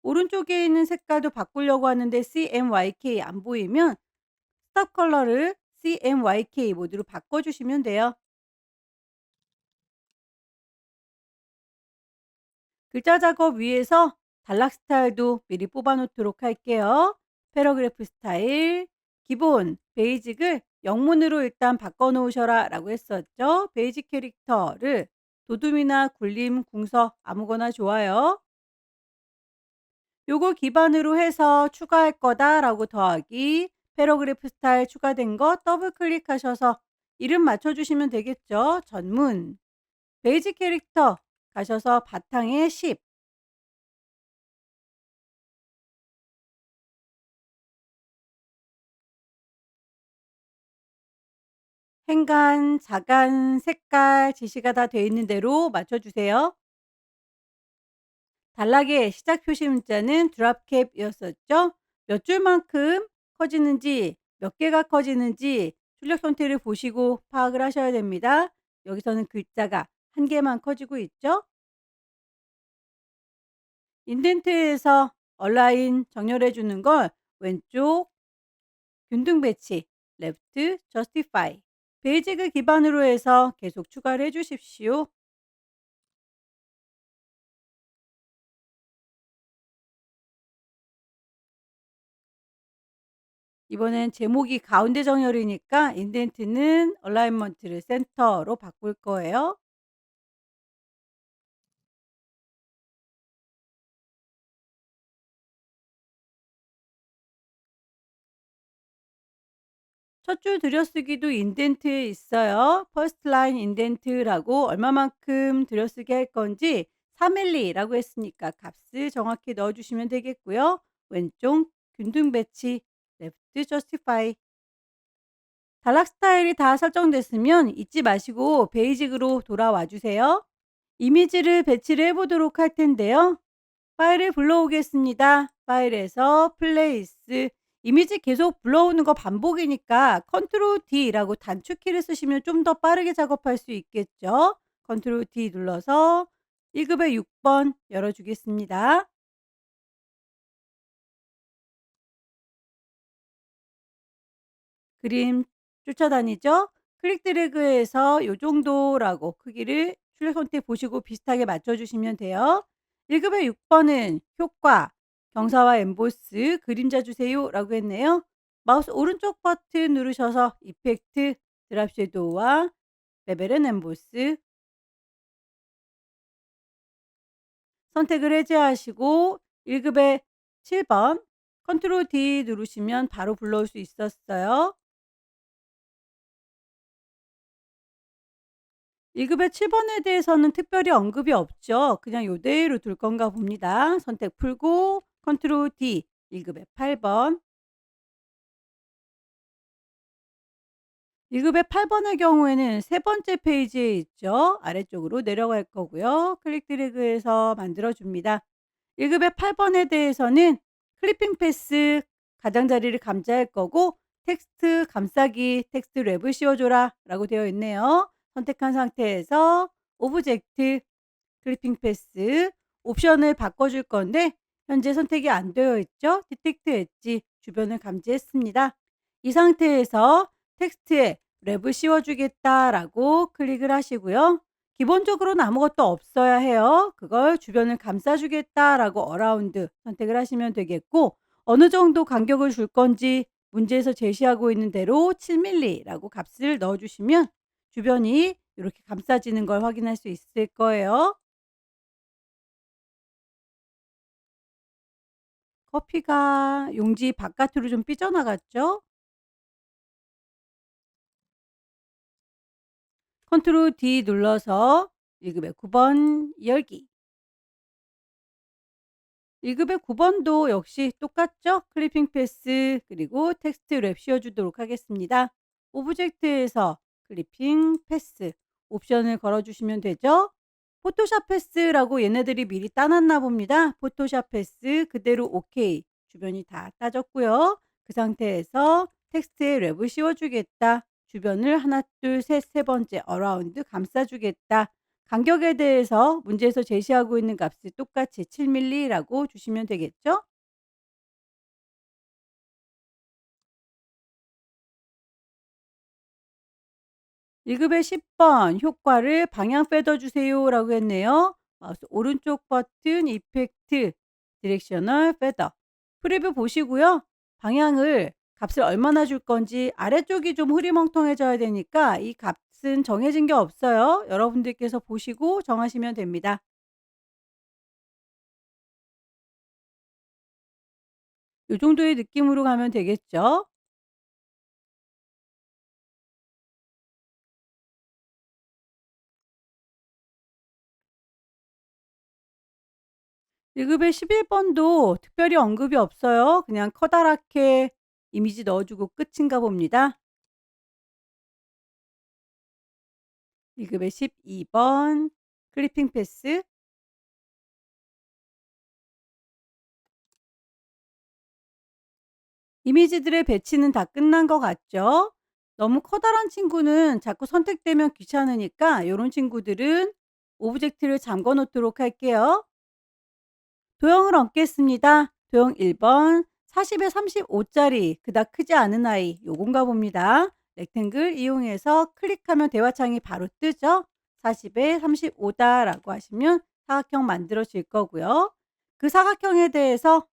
오른쪽에 있는 색깔도 바꾸려고 하는데 CMYK 안 보이면 스톱 컬러를 CMYK 모드로 바꿔 주시면 돼요. 글자 작업 위에서 단락 스타일도 미리 뽑아 놓도록 할게요. 패러그래프 스타일, 기본, 베이직을 영문으로 일단 바꿔 놓으셔라 라고 했었죠. 베이직 캐릭터를 도둠이나 굴림, 궁서 아무거나 좋아요. 요거 기반으로 해서 추가할 거다라고 더하기, 패러그래프 스타일 추가된 거 더블 클릭하셔서 이름 맞춰 주시면 되겠죠. 전문, 베이직 캐릭터 가셔서 바탕에 10, 행간, 자간, 색깔 지시가 다 되어 있는 대로 맞춰 주세요. 단락의 시작 표시 문자는 드랍캡이었었죠. 몇 줄만큼 커지는지, 몇 개가 커지는지 출력 선택을 보시고 파악을 하셔야 됩니다. 여기서는 글자가 한 개만 커지고 있죠. 인덴트에서 얼라인 정렬해 주는 걸 왼쪽 균등 배치, 레프트 저스티파이, 베이직을 기반으로 해서 계속 추가를 해 주십시오. 이번엔 제목이 가운데 정렬이니까 인덴트는 얼라이먼트를 센터로 바꿀 거예요. 첫 줄 들여쓰기도 인덴트에 있어요. 퍼스트 라인 인덴트라고 얼마만큼 들여쓰기 할 건지 3mm라고 했으니까 값을 정확히 넣어 주시면 되겠고요. 왼쪽 균등 배치 레프트 저스티파이 단락 스타일이 다 설정됐으면 잊지 마시고 베이직으로 돌아와 주세요. 이미지를 배치를 해 보도록 할 텐데요. 파일을 불러오겠습니다. 파일에서 플레이스 이미지 계속 불러오는 거 반복이니까 컨트롤 D라고 단축키를 쓰시면 좀 더 빠르게 작업할 수 있겠죠. 컨트롤 D 눌러서 1급의 6번 열어주겠습니다. 그림 쫓아다니죠? 클릭 드래그해서 요 정도라고 크기를 출력 선택 보시고 비슷하게 맞춰 주시면 돼요. 1급의 6번은 효과, 경사와 엠보스, 그림자 주세요라고 했네요. 마우스 오른쪽 버튼 누르셔서 이펙트, 드랍 섀도우와 레벨 앤 엠보스 선택을 해제하시고 1급의 7번 컨트롤 D 누르시면 바로 불러올 수 있었어요. 1급의 7 번에 대해서는 특별히 언급이 없죠. 그냥 요대로 둘 건가 봅니다. 선택 풀고 컨트롤 D 1급의 8 번. 1급의 8 번의 경우에는 세 번째 페이지에 있죠. 아래쪽으로 내려갈 거고요. 클릭 드래그해서 만들어 줍니다. 1급의 8 번에 대해서는 클리핑 패스 가장자리를 감지할 거고 텍스트 감싸기 텍스트 랩을 씌워줘라라고 되어 있네요. 선택한 상태에서 오브젝트 클리핑 패스 옵션을 바꿔줄 건데 현재 선택이 안 되어 있죠. 디텍트 엣지 주변을 감지했습니다. 이 상태에서 텍스트에 랩을 씌워주겠다라고 클릭을 하시고요. 기본적으로는 아무것도 없어야 해요. 그걸 주변을 감싸주겠다라고 어라운드 선택을 하시면 되겠고, 어느 정도 간격을 줄 건지 문제에서 제시하고 있는 대로 7mm라고 값을 넣어주시면 주변이 이렇게 감싸지는 걸 확인할 수 있을 거예요. 커피가 용지 바깥으로 좀 삐져나갔죠? 컨트롤 D 눌러서 1급의 9번 열기. 1급의 9번도 역시 똑같죠? 클리핑 패스 그리고 텍스트 랩 씌워주도록 하겠습니다. 오브젝트에서 클리핑 패스 옵션을 걸어주시면 되죠? 포토샵 패스라고 얘네들이 미리 따놨나 봅니다. 포토샵 패스 그대로 오케이. 주변이 다 따졌고요. 그 상태에서 텍스트에 랩을 씌워주겠다. 주변을 하나 둘 셋 세 번째 어라운드 감싸주겠다. 간격에 대해서 문제에서 제시하고 있는 값을 똑같이 7mm라고 주시면 되겠죠? 1급의 10번 효과를 방향 빼더 주세요라고 했네요. 마우스 오른쪽 버튼 이펙트 디렉셔널 페더 프리뷰 보시고요. 방향을 값을 얼마나 줄 건지 아래쪽이 좀 흐리멍텅해져야 되니까 이 값은 정해진 게 없어요. 여러분들께서 보시고 정하시면 됩니다. 요 정도의 느낌으로 가면 되겠죠? 1급의 11번도 특별히 언급이 없어요. 그냥 커다랗게 이미지 넣어 주고 끝인가 봅니다. 1급의 12번 클리핑 패스 이미지들의 배치는 다 끝난 것 같죠? 너무 커다란 친구는 자꾸 선택되면 귀찮으니까 요런 친구들은 오브젝트를 잠궈 놓도록 할게요. 도형을 얹겠습니다. 도형 1번 40에 35 짜리 그닥 크지 않은 아이 요건가 봅니다. 렉탱글 이용해서 클릭하면 대화창이 바로 뜨죠. 40에 35다 라고 하시면 사각형 만들어질 거고요. 그 사각형에 대해서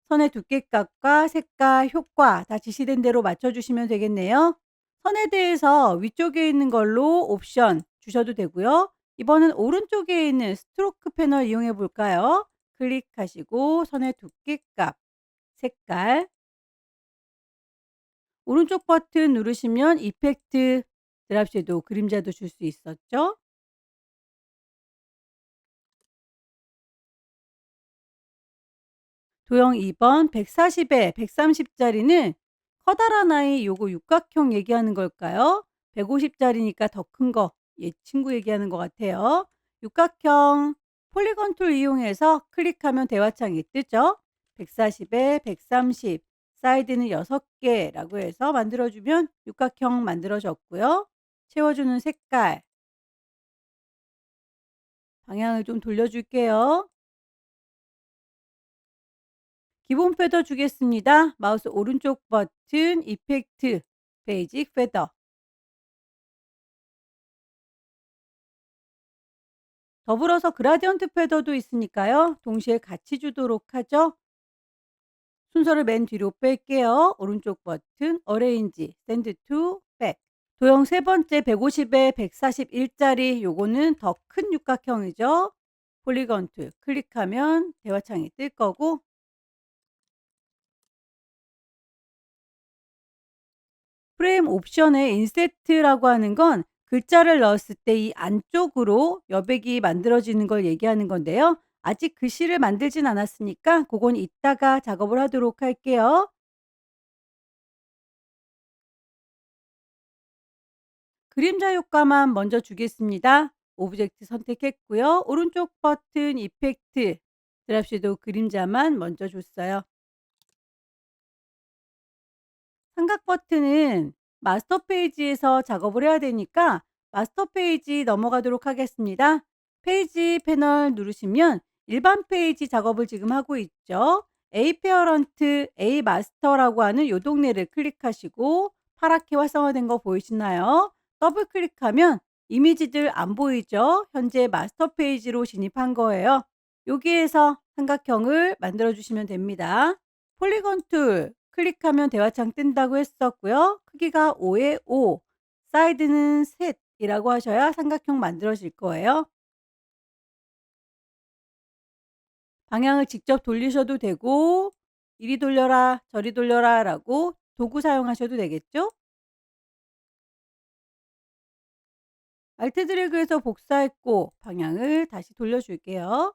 선의 두께값과 색깔, 효과 다 지시된 대로 맞춰주시면 되겠네요. 선에 대해서 위쪽에 있는 걸로 옵션 주셔도 되고요. 이번엔 오른쪽에 있는 스트로크 패널 이용해 볼까요? 클릭하시고 선의 두께값, 색깔 오른쪽 버튼 누르시면 이펙트 드랍 섀도우 그림자도 줄 수 있었죠. 도형 2번 140에 130 짜리는 커다란 아이 요거 육각형 얘기하는 걸까요? 150 짜리니까 더 큰 거. 얘 친구 얘기하는 것 같아요. 육각형 폴리건 툴 이용해서 클릭하면 대화창이 뜨죠. 140에 130 사이드는 6개라고 해서 만들어주면 육각형 만들어졌고요. 채워주는 색깔 방향을 좀 돌려줄게요. 기본 패더 주겠습니다. 마우스 오른쪽 버튼 이펙트 베이직 패더 더불어서 그라디언트 패더도 있으니까요. 동시에 같이 주도록 하죠. 순서를 맨 뒤로 뺄게요. 오른쪽 버튼 어레인지 샌드 투 백 도형 세 번째 150에 141 짜리 요거는 더 큰 육각형이죠. 폴리건 툴 클릭하면 대화창이 뜰 거고 프레임 옵션에 인셋라고 하는 건 글자를 넣었을 때 이 안쪽으로 여백이 만들어지는 걸 얘기하는 건데요. 아직 글씨를 만들진 않았으니까 그건 이따가 작업을 하도록 할게요. 그림자 효과만 먼저 주겠습니다. 오브젝트 선택했고요. 오른쪽 버튼 이펙트 드랍 섀도우 그림자만 먼저 줬어요. 삼각 버튼은 마스터 페이지에서 작업을 해야 되니까 마스터 페이지 넘어가도록 하겠습니다. 페이지 패널 누르시면 일반 페이지 작업을 지금 하고 있죠. A 페어런트, A 마스터라고 하는 요 동네를 클릭하시고 파랗게 활성화된 거 보이시나요? 더블 클릭하면 이미지들 안 보이죠? 현재 마스터 페이지로 진입한 거예요. 여기에서 삼각형을 만들어 주시면 됩니다. 폴리곤 툴 클릭하면 대화창 뜬다고 했었고요. 크기가 5에 5, 사이드는 셋이라고 하셔야 삼각형 만들어질 거예요. 방향을 직접 돌리셔도 되고 이리 돌려라 저리 돌려라 라고 도구 사용하셔도 되겠죠. 알트 드래그해서 복사했고 방향을 다시 돌려줄게요.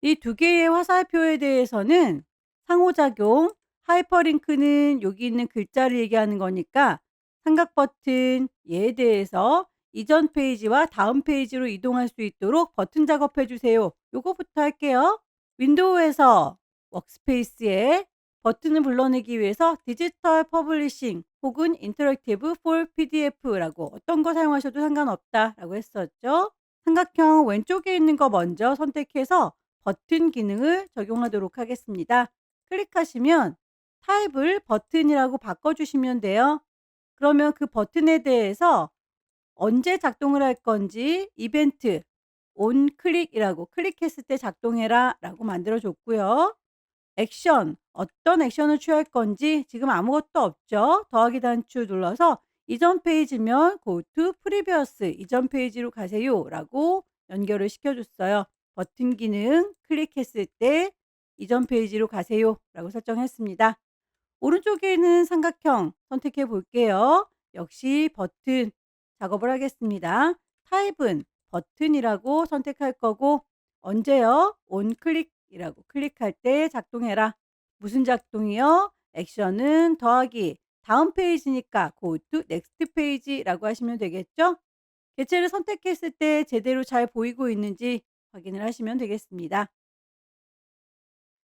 이 두 개의 화살표에 대해서는 상호작용, 하이퍼링크는 여기 있는 글자를 얘기하는 거니까 삼각 버튼 얘에 대해서 이전 페이지와 다음 페이지로 이동할 수 있도록 버튼 작업해 주세요. 요거부터 할게요. 윈도우에서 워크스페이스에 버튼을 불러내기 위해서 디지털 퍼블리싱 혹은 인터랙티브 폴 PDF라고 어떤 거 사용하셔도 상관없다라고 했었죠. 삼각형 왼쪽에 있는 거 먼저 선택해서 버튼 기능을 적용하도록 하겠습니다. 클릭하시면 타입을 버튼이라고 바꿔주시면 돼요. 그러면 그 버튼에 대해서 언제 작동을 할 건지 이벤트 온 클릭이라고 클릭했을 때 작동해라 라고 만들어 줬고요. 액션 어떤 액션을 취할 건지 지금 아무것도 없죠. 더하기 단추 눌러서 이전 페이지면 go to previous 이전 페이지로 가세요 라고 연결을 시켜줬어요. 버튼 기능 클릭했을 때 이전 페이지로 가세요 라고 설정했습니다. 오른쪽에 있는 삼각형 선택해 볼게요. 역시 버튼 작업을 하겠습니다. 타입은 버튼이라고 선택할 거고 언제요? 온 클릭이라고 클릭할 때 작동해라. 무슨 작동이요? 액션은 더하기 다음 페이지니까 go to next 페이지라고 하시면 되겠죠? 개체를 선택했을 때 제대로 잘 보이고 있는지 확인을 하시면 되겠습니다.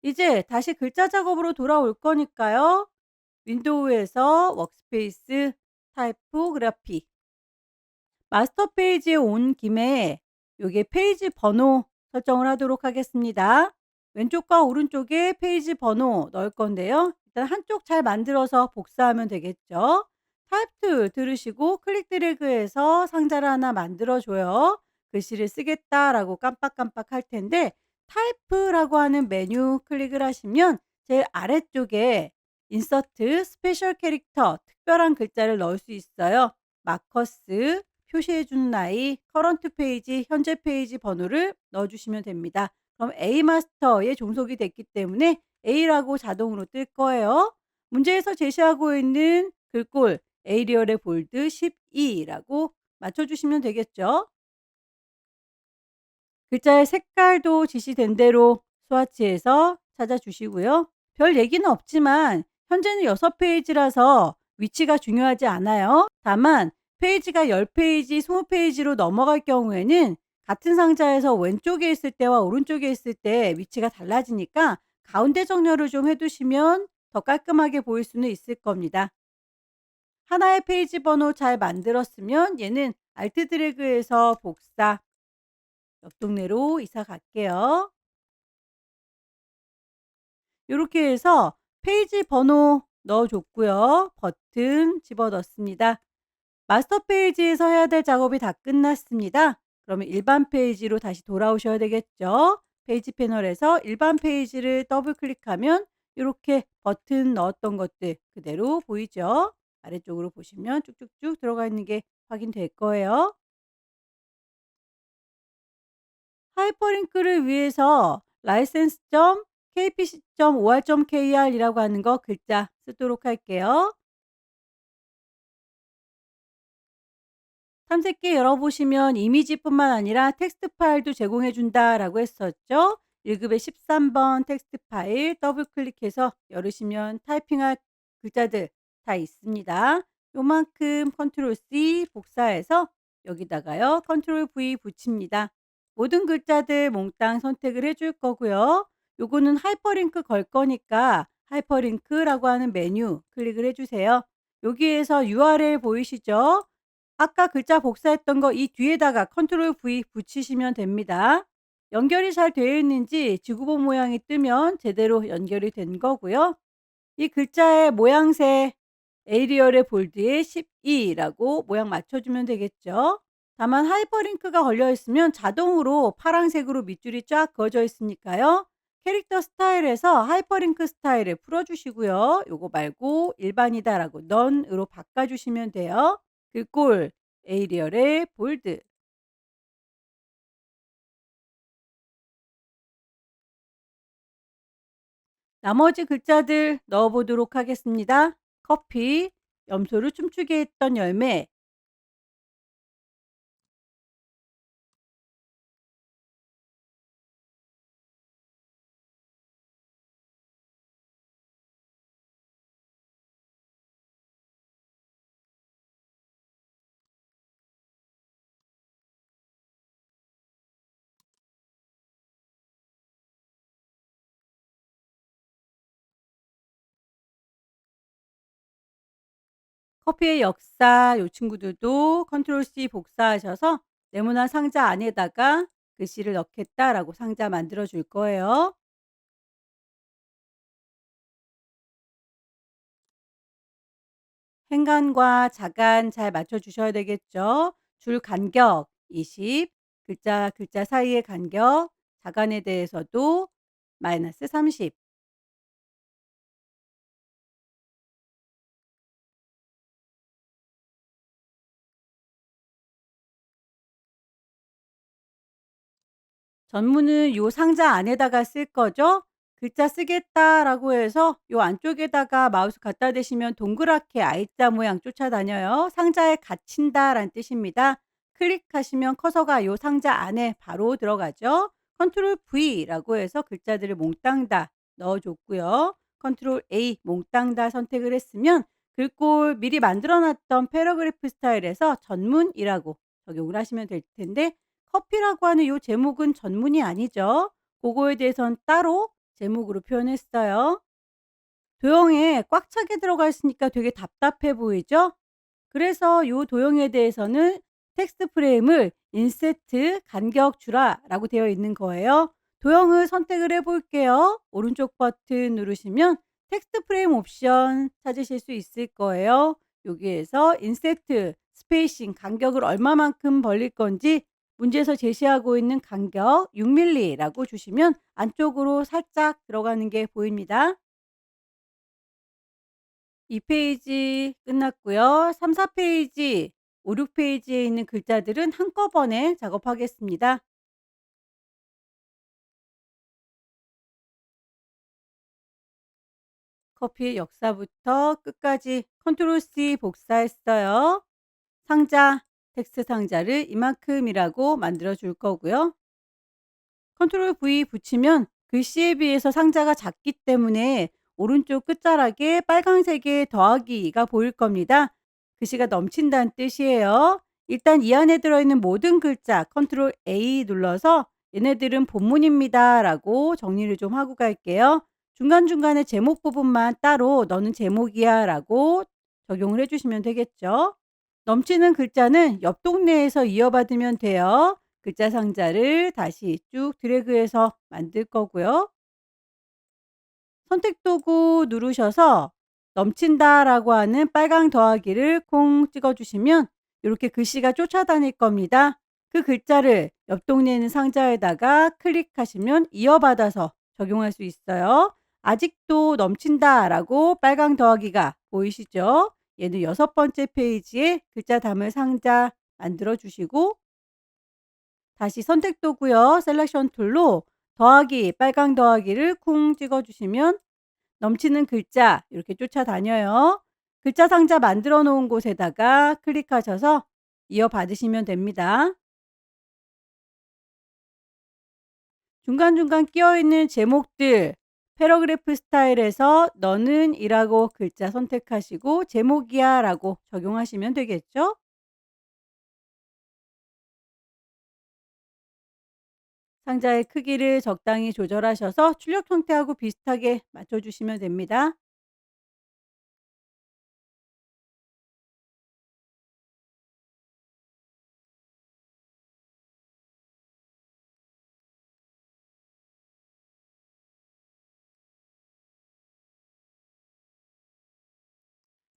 이제 다시 글자 작업으로 돌아올 거니까요. 윈도우에서 워크스페이스 타이포그래피 마스터 페이지에 온 김에 요게 페이지 번호 설정을 하도록 하겠습니다. 왼쪽과 오른쪽에 페이지 번호 넣을 건데요. 일단 한쪽 잘 만들어서 복사하면 되겠죠. 타입 툴 들으시고 클릭 드래그해서 상자를 하나 만들어 줘요. 글씨를 쓰겠다라고 깜빡깜빡 할 텐데 타입라고 하는 메뉴 클릭을 하시면 제일 아래쪽에 인서트 스페셜 캐릭터 특별한 글자를 넣을 수 있어요. 마커스 표시해 준 나이, 커런트 페이지, 현재 페이지 번호를 넣어 주시면 됩니다. 그럼 A 마스터에 종속이 됐기 때문에 A라고 자동으로 뜰 거예요. 문제에서 제시하고 있는 글꼴 에이리얼의 볼드 12라고 맞춰 주시면 되겠죠. 글자의 색깔도 지시된 대로 스와치해서 찾아 주시고요. 별 얘기는 없지만 현재는 6 페이지라서 위치가 중요하지 않아요. 다만 페이지가 10 페이지, 20 페이지로 넘어갈 경우에는 같은 상자에서 왼쪽에 있을 때와 오른쪽에 있을 때 위치가 달라지니까 가운데 정렬을 좀 해 두시면 더 깔끔하게 보일 수는 있을 겁니다. 하나의 페이지 번호 잘 만들었으면 얘는 알트 드래그해서 복사 옆 동네로 이사 갈게요. 요렇게 해서 페이지 번호 넣어 줬고요. 버튼 집어 넣습니다. 마스터 페이지에서 해야 될 작업이 다 끝났습니다. 그러면 일반 페이지로 다시 돌아오셔야 되겠죠. 페이지 패널에서 일반 페이지를 더블 클릭하면 이렇게 버튼 넣었던 것들 그대로 보이죠. 아래쪽으로 보시면 쭉쭉쭉 들어가 있는 게 확인될 거예요. 하이퍼링크를 위해서 license.kpc.or.kr이라고 하는 거 글자 쓰도록 할게요. 탐색기 열어보시면 이미지뿐만 아니라 텍스트 파일도 제공해 준다라고 했었죠. 1급의 13번 텍스트 파일 더블 클릭해서 열으시면 타이핑할 글자들 다 있습니다. 요만큼 컨트롤 C 복사해서 여기다가요. 컨트롤 V 붙입니다. 모든 글자들 몽땅 선택을 해줄 거고요. 요거는 하이퍼링크 걸 거니까 하이퍼링크라고 하는 메뉴 클릭을 해주세요. 여기에서 URL 보이시죠? 아까 글자 복사했던 거 이 뒤에다가 컨트롤 V 붙이시면 됩니다. 연결이 잘 되어 있는지 지구본 모양이 뜨면 제대로 연결이 된 거고요. 이 글자의 모양새 에리얼의 볼드에 12라고 모양 맞춰주면 되겠죠. 다만 하이퍼링크가 걸려 있으면 자동으로 파란색으로 밑줄이 쫙 그어져 있으니까요. 캐릭터 스타일에서 하이퍼링크 스타일을 풀어주시고요. 요거 말고 일반이다라고 none으로 바꿔주시면 돼요. 글꼴 에이리얼의 볼드. 나머지 글자들 넣어보도록 하겠습니다. 커피, 염소를 춤추게 했던 열매, 커피의 역사 요 친구들도 컨트롤 C 복사하셔서 네모난 상자 안에다가 글씨를 넣겠다라고 상자 만들어 줄 거예요. 행간과 자간 잘 맞춰 주셔야 되겠죠. 줄 간격 20, 글자 사이의 간격, 자간에 대해서도 마이너스 30. 전문은 요 상자 안에다가 쓸 거죠. 글자 쓰겠다라고 해서 요 안쪽에다가 마우스 갖다 대시면 동그랗게 I자 모양 쫓아다녀요. 상자에 갇힌다라는 뜻입니다. 클릭하시면 커서가 요 상자 안에 바로 들어가죠. 컨트롤 V라고 해서 글자들을 몽땅 다 넣어 줬고요. 컨트롤 A 몽땅 다 선택을 했으면 글꼴 미리 만들어 놨던 패러그래프 스타일에서 전문이라고 적용을 하시면 될 텐데 커피라고 하는 요 제목은 전문이 아니죠. 고거에 대해선 따로 제목으로 표현했어요. 도형에 꽉 차게 들어가 있으니까 되게 답답해 보이죠? 그래서 요 도형에 대해서는 텍스트 프레임을 인세트 간격 주라라고 되어 있는 거예요. 도형을 선택을 해 볼게요. 오른쪽 버튼 누르시면 텍스트 프레임 옵션 찾으실 수 있을 거예요. 여기에서 인세트 스페이싱 간격을 얼마만큼 벌릴 건지 문제에서 제시하고 있는 간격 6mm라고 주시면 안쪽으로 살짝 들어가는 게 보입니다. 2 페이지 끝났고요. 3-4 페이지, 5-6 페이지에 있는 글자들은 한꺼번에 작업하겠습니다. 커피의 역사부터 끝까지 컨트롤 C 복사했어요. 상자, 텍스트 상자를 이만큼이라고 만들어 줄 거고요. 컨트롤 V 붙이면 글씨에 비해서 상자가 작기 때문에 오른쪽 끝자락에 빨간색의 더하기가 보일 겁니다. 글씨가 넘친다는 뜻이에요. 일단 이 안에 들어있는 모든 글자 컨트롤 A 눌러서 얘네들은 본문입니다 라고 정리를 좀 하고 갈게요. 중간중간에 제목 부분만 따로 너는 제목이야 라고 적용을 해주시면 되겠죠. 넘치는 글자는 옆 동네에서 이어받으면 돼요. 글자 상자를 다시 쭉 드래그해서 만들 거고요. 선택 도구 누르셔서 넘친다라고 하는 빨강 더하기를 콩 찍어 주시면 이렇게 글씨가 쫓아다닐 겁니다. 그 글자를 옆 동네에 있는 상자에다가 클릭하시면 이어받아서 적용할 수 있어요. 아직도 넘친다라고 빨강 더하기가 보이시죠? 얘는 6번째 페이지에 글자 담을 상자 만들어 주시고 다시 선택 도구요. 셀렉션 툴로 더하기, 빨강 더하기를 쿵 찍어 주시면 넘치는 글자 이렇게 쫓아다녀요. 글자 상자 만들어 놓은 곳에다가 클릭하셔서 이어받으시면 됩니다. 중간중간 끼어 있는 제목들 패러그래프 스타일에서 너는 이라고 글자 선택하시고 제목이야 라고 적용하시면 되겠죠. 상자의 크기를 적당히 조절하셔서 출력 형태하고 비슷하게 맞춰주시면 됩니다.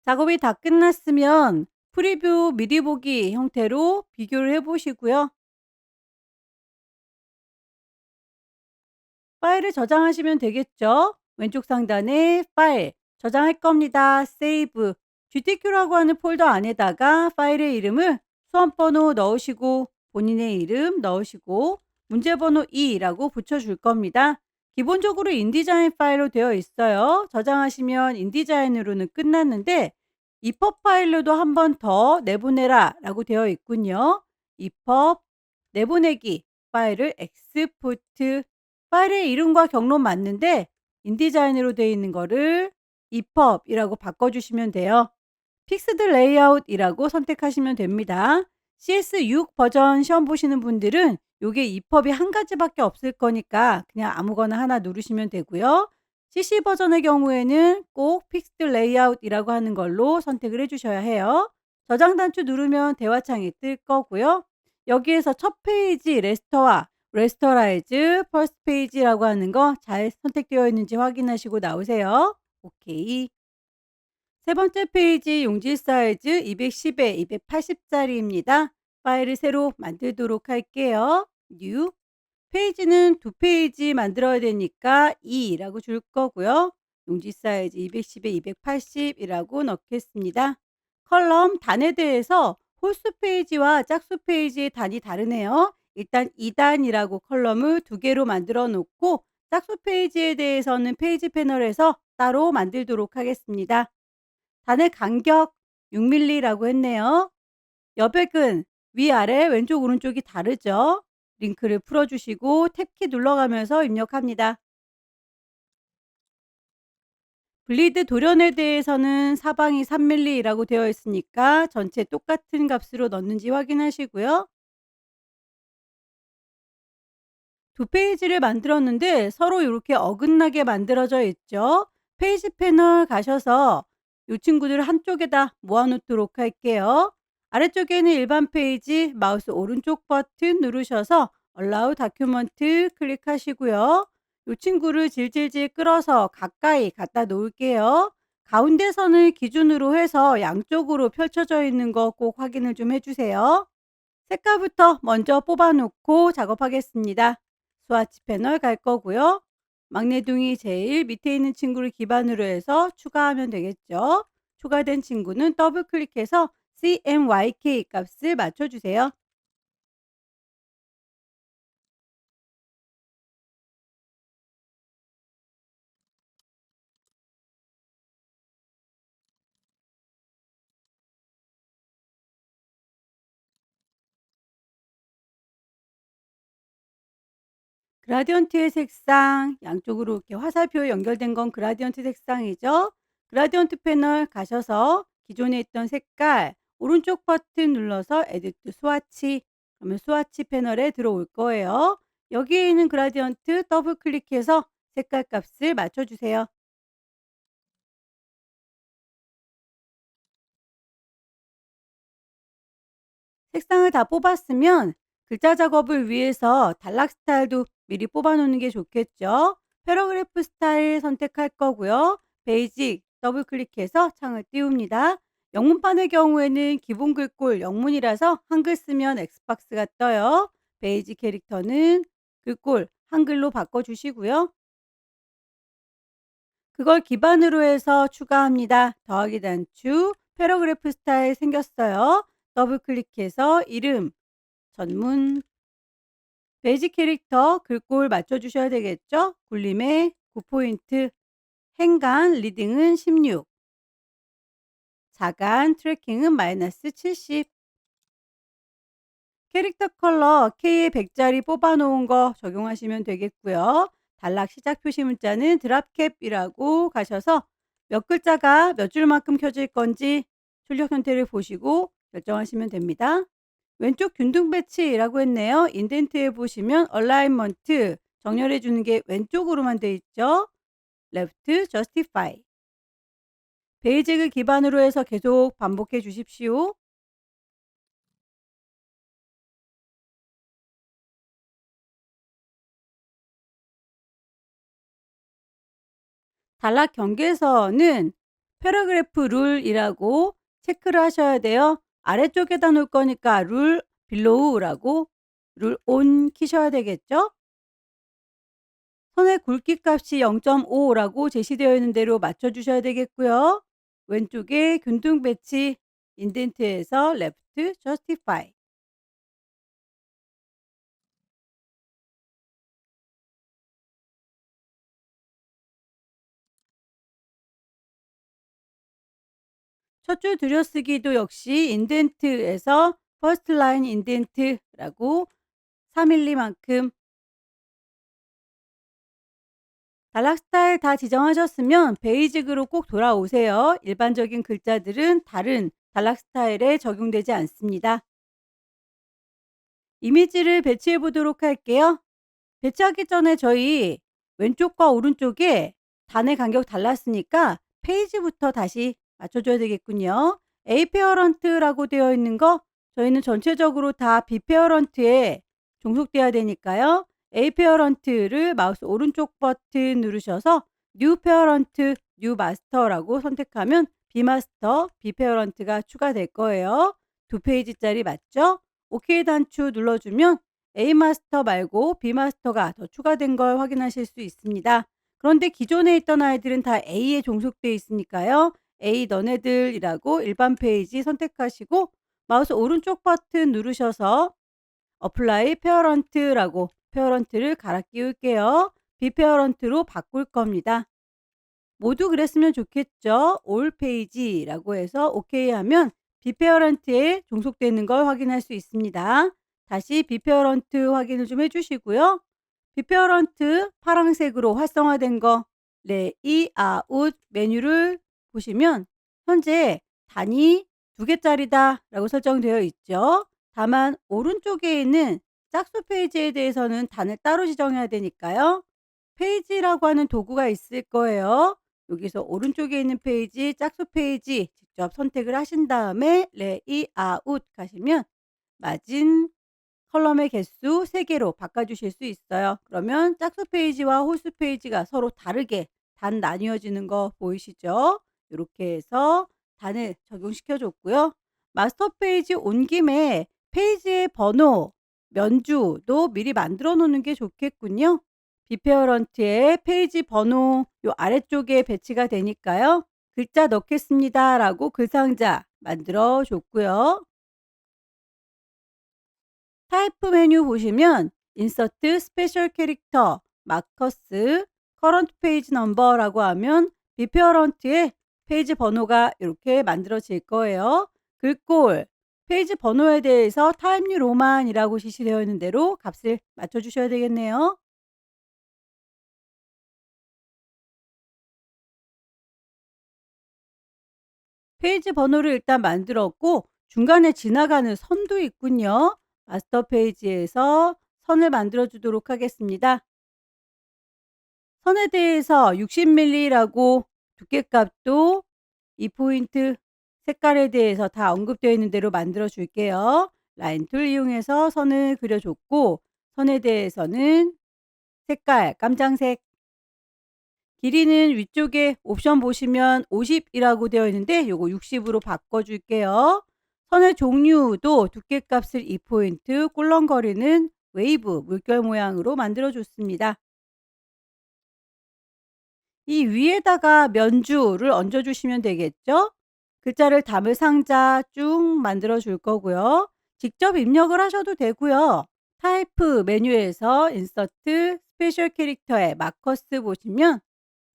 작업이 다 끝났으면 프리뷰 미리 보기 형태로 비교를 해 보시고요. 파일을 저장하시면 되겠죠. 왼쪽 상단에 파일, 저장할 겁니다. 세이브, GTQ라고 하는 폴더 안에다가 파일의 이름을 수험번호 넣으시고 본인의 이름 넣으시고 문제번호 2라고 붙여줄 겁니다. 기본적으로 인디자인 파일로 되어 있어요. 저장하시면 인디자인으로는 끝났는데 EPUB 파일로도 한 번 더 내보내라 라고 되어 있군요. EPUB 내보내기 파일을 엑스포트, 파일의 이름과 경로 맞는데 인디자인으로 되어 있는 거를 EPUB이라고 바꿔주시면 돼요. 픽스드 레이아웃이라고 선택하시면 됩니다. CS6 버전 시험 보시는 분들은 요게 EPUB이 한 가지밖에 없을 거니까 그냥 아무거나 하나 누르시면 되고요. CC 버전의 경우에는 꼭 픽스드 레이아웃이라고 하는 걸로 선택을 해 주셔야 해요. 저장 단추 누르면 대화창이 뜰 거고요. 여기에서 첫 페이지 레스터와 레스터라이즈 퍼스트 페이지라고 하는 거 잘 선택되어 있는지 확인하시고 나오세요. 오케이. 세 번째 페이지 용지 사이즈 210에 280짜리입니다. 파일을 새로 만들도록 할게요. New. 페이지는 두 페이지 만들어야 되니까 2라고 줄 거고요. 용지 사이즈 210에 280이라고 넣겠습니다. 컬럼 단에 대해서 홀수 페이지와 짝수 페이지의 단이 다르네요. 일단 2단이라고 컬럼을 두 개로 만들어 놓고 짝수 페이지에 대해서는 페이지 패널에서 따로 만들도록 하겠습니다. 단의 간격 6mm라고 했네요. 여백은 위아래 왼쪽 오른쪽이 다르죠. 링크를 풀어주시고 탭키 눌러가면서 입력합니다. 블리드 돌연에 대해서는 사방이 3mm라고 되어 있으니까 전체 똑같은 값으로 넣는지 확인하시고요. 두 페이지를 만들었는데 서로 이렇게 어긋나게 만들어져 있죠. 페이지 패널 가셔서 이 친구들 한쪽에다 모아 놓도록 할게요. 아래쪽에는 일반 페이지 마우스 오른쪽 버튼 누르셔서 Allow Document 클릭하시고요. 이 친구를 질질질 끌어서 가까이 갖다 놓을게요. 가운데선을 기준으로 해서 양쪽으로 펼쳐져 있는 거 꼭 확인을 좀 해주세요. 색깔부터 먼저 뽑아 놓고 작업하겠습니다. 스와치 패널 갈 거고요. 막내둥이 제일 밑에 있는 친구를 기반으로 해서 추가하면 되겠죠. 추가된 친구는 더블 클릭해서 CMYK 값을 맞춰주세요. 그라디언트의 색상, 양쪽으로 이렇게 화살표 연결된 건 그라디언트 색상이죠. 그라디언트 패널 가셔서 기존에 있던 색깔 오른쪽 버튼 눌러서 에디트 스와치, 그러면 스와치 패널에 들어올 거예요. 여기에 있는 그라디언트 더블 클릭해서 색깔 값을 맞춰주세요. 색상을 다 뽑았으면 글자 작업을 위해서 단락 스타일도 미리 뽑아 놓는 게 좋겠죠. 패러그래프 스타일 선택할 거고요. 베이직 더블 클릭해서 창을 띄웁니다. 영문판의 경우에는 기본 글꼴 영문이라서 한글 쓰면 엑스박스가 떠요. 베이직 캐릭터는 글꼴 한글로 바꿔주시고요. 그걸 기반으로 해서 추가합니다. 더하기 단추 패러그래프 스타일 생겼어요. 더블 클릭해서 이름 전문 베이직 캐릭터 글꼴 맞춰주셔야 되겠죠? 굴림에 9포인트, 행간 리딩은 16, 자간 트래킹은 마이너스 70. 캐릭터 컬러 K의 100짜리 뽑아놓은 거 적용하시면 되겠고요. 단락 시작 표시 문자는 드랍캡이라고 가셔서 몇 글자가 몇 줄만큼 켜질 건지 출력 형태를 보시고 결정하시면 됩니다. 왼쪽 균등 배치라고 했네요. 인덴트에 보시면 얼라이먼트 정렬해 주는 게 왼쪽으로만 돼 있죠. 레프트 저스티파이. 베이직을 기반으로 해서 계속 반복해 주십시오. 단락 경계선은 패러그래프 룰이라고 체크를 하셔야 돼요. 아래쪽에다 놓을 거니까 룰 빌로우라고 룰 온 키셔야 되겠죠? 선의 굵기 값이 0.5라고 제시되어 있는 대로 맞춰 주셔야 되겠고요. 왼쪽에 균등 배치 인덴트에서 left justify. 첫 줄 들여쓰기도 역시 인덴트에서 first line 인덴트라고 3mm만큼 단락 스타일 다 지정하셨으면 베이직으로 꼭 돌아오세요. 일반적인 글자들은 다른 단락 스타일에 적용되지 않습니다. 이미지를 배치해 보도록 할게요. 배치하기 전에 저희 왼쪽과 오른쪽에 단의 간격 달랐으니까 페이지부터 다시 맞춰줘야 되겠군요. A 페어런트라고 되어 있는 거 저희는 전체적으로 다 B 페어런트에 종속돼야 되니까요. A 페어런트를 마우스 오른쪽 버튼 누르셔서 뉴 페어런트, 뉴 마스터라고 선택하면 B 마스터, B 페어런트가 추가될 거예요. 두 페이지짜리 맞죠? OK 단추 눌러주면 A 마스터 말고 B 마스터가 더 추가된 걸 확인하실 수 있습니다. 그런데 기존에 있던 아이들은 다 A에 종속되어 있으니까요. A 너네들이라고 일반 페이지 선택하시고 마우스 오른쪽 버튼 누르셔서 어플라이 페어런트라고 페어런트를 갈아 끼울게요. 비페어런트로 바꿀 겁니다. 모두 그랬으면 좋겠죠. 올 페이지라고 해서 오케이 하면 비페어런트에 종속되는 걸 확인할 수 있습니다. 다시 비페어런트 확인을 좀 해주시고요. 비페어런트 파란색으로 활성화된 거 레이아웃 메뉴를 보시면 현재 단위 2개짜리다 라고 설정되어 있죠. 다만 오른쪽에 있는 짝수 페이지에 대해서는 단을 따로 지정해야 되니까요. 페이지라고 하는 도구가 있을 거예요. 여기서 오른쪽에 있는 페이지, 짝수 페이지 직접 선택을 하신 다음에 레이아웃 가시면 마진 컬럼의 개수 3개로 바꿔주실 수 있어요. 그러면 짝수 페이지와 홀수 페이지가 서로 다르게 단 나뉘어지는 거 보이시죠? 이렇게 해서 단을 적용시켜 줬고요. 마스터 페이지 온 김에 페이지의 번호, 면주도 미리 만들어 놓는 게 좋겠군요. 비페어런트의 페이지 번호 요 아래쪽에 배치가 되니까요. 글자 넣겠습니다 라고 글상자 만들어 줬고요. 타입 메뉴 보시면 인서트 스페셜 캐릭터 마커스 커런트 페이지 넘버라고 하면 비페어런트의 페이지 번호가 이렇게 만들어질 거예요. 글꼴 페이지 번호에 대해서 타입 뉴 로만이라고 지시되어 있는 대로 값을 맞춰 주셔야 되겠네요. 페이지 번호를 일단 만들었고 중간에 지나가는 선도 있군요. 마스터 페이지에서 선을 만들어 주도록 하겠습니다. 선에 대해서 60mm라고 두께값도 이 포인트 색깔에 대해서 다 언급되어 있는 대로 만들어 줄게요. 라인 툴 이용해서 선을 그려줬고 선에 대해서는 색깔 깜장색 길이는 위쪽에 옵션 보시면 50이라고 되어 있는데 요거 60으로 바꿔줄게요. 선의 종류도 두께값을 2포인트 꿀렁거리는 웨이브 물결 모양으로 만들어줬습니다. 이 위에다가 면주를 얹어주시면 되겠죠. 글자를 담을 상자 쭉 만들어 줄 거고요. 직접 입력을 하셔도 되고요. 타입 메뉴에서 인서트 스페셜 캐릭터에 마커스 보시면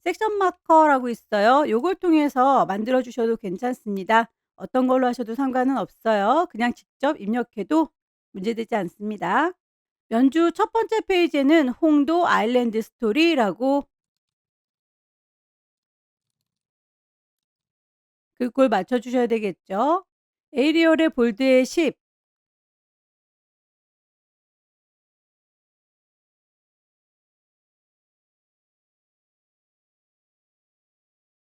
섹션 마커라고 있어요. 요걸 통해서 만들어 주셔도 괜찮습니다. 어떤 걸로 하셔도 상관은 없어요. 그냥 직접 입력해도 문제되지 않습니다. 연주 첫 번째 페이지에는 홍도 아일랜드 스토리라고 글꼴 맞춰 주셔야 되겠죠. 에이리얼의 볼드의 10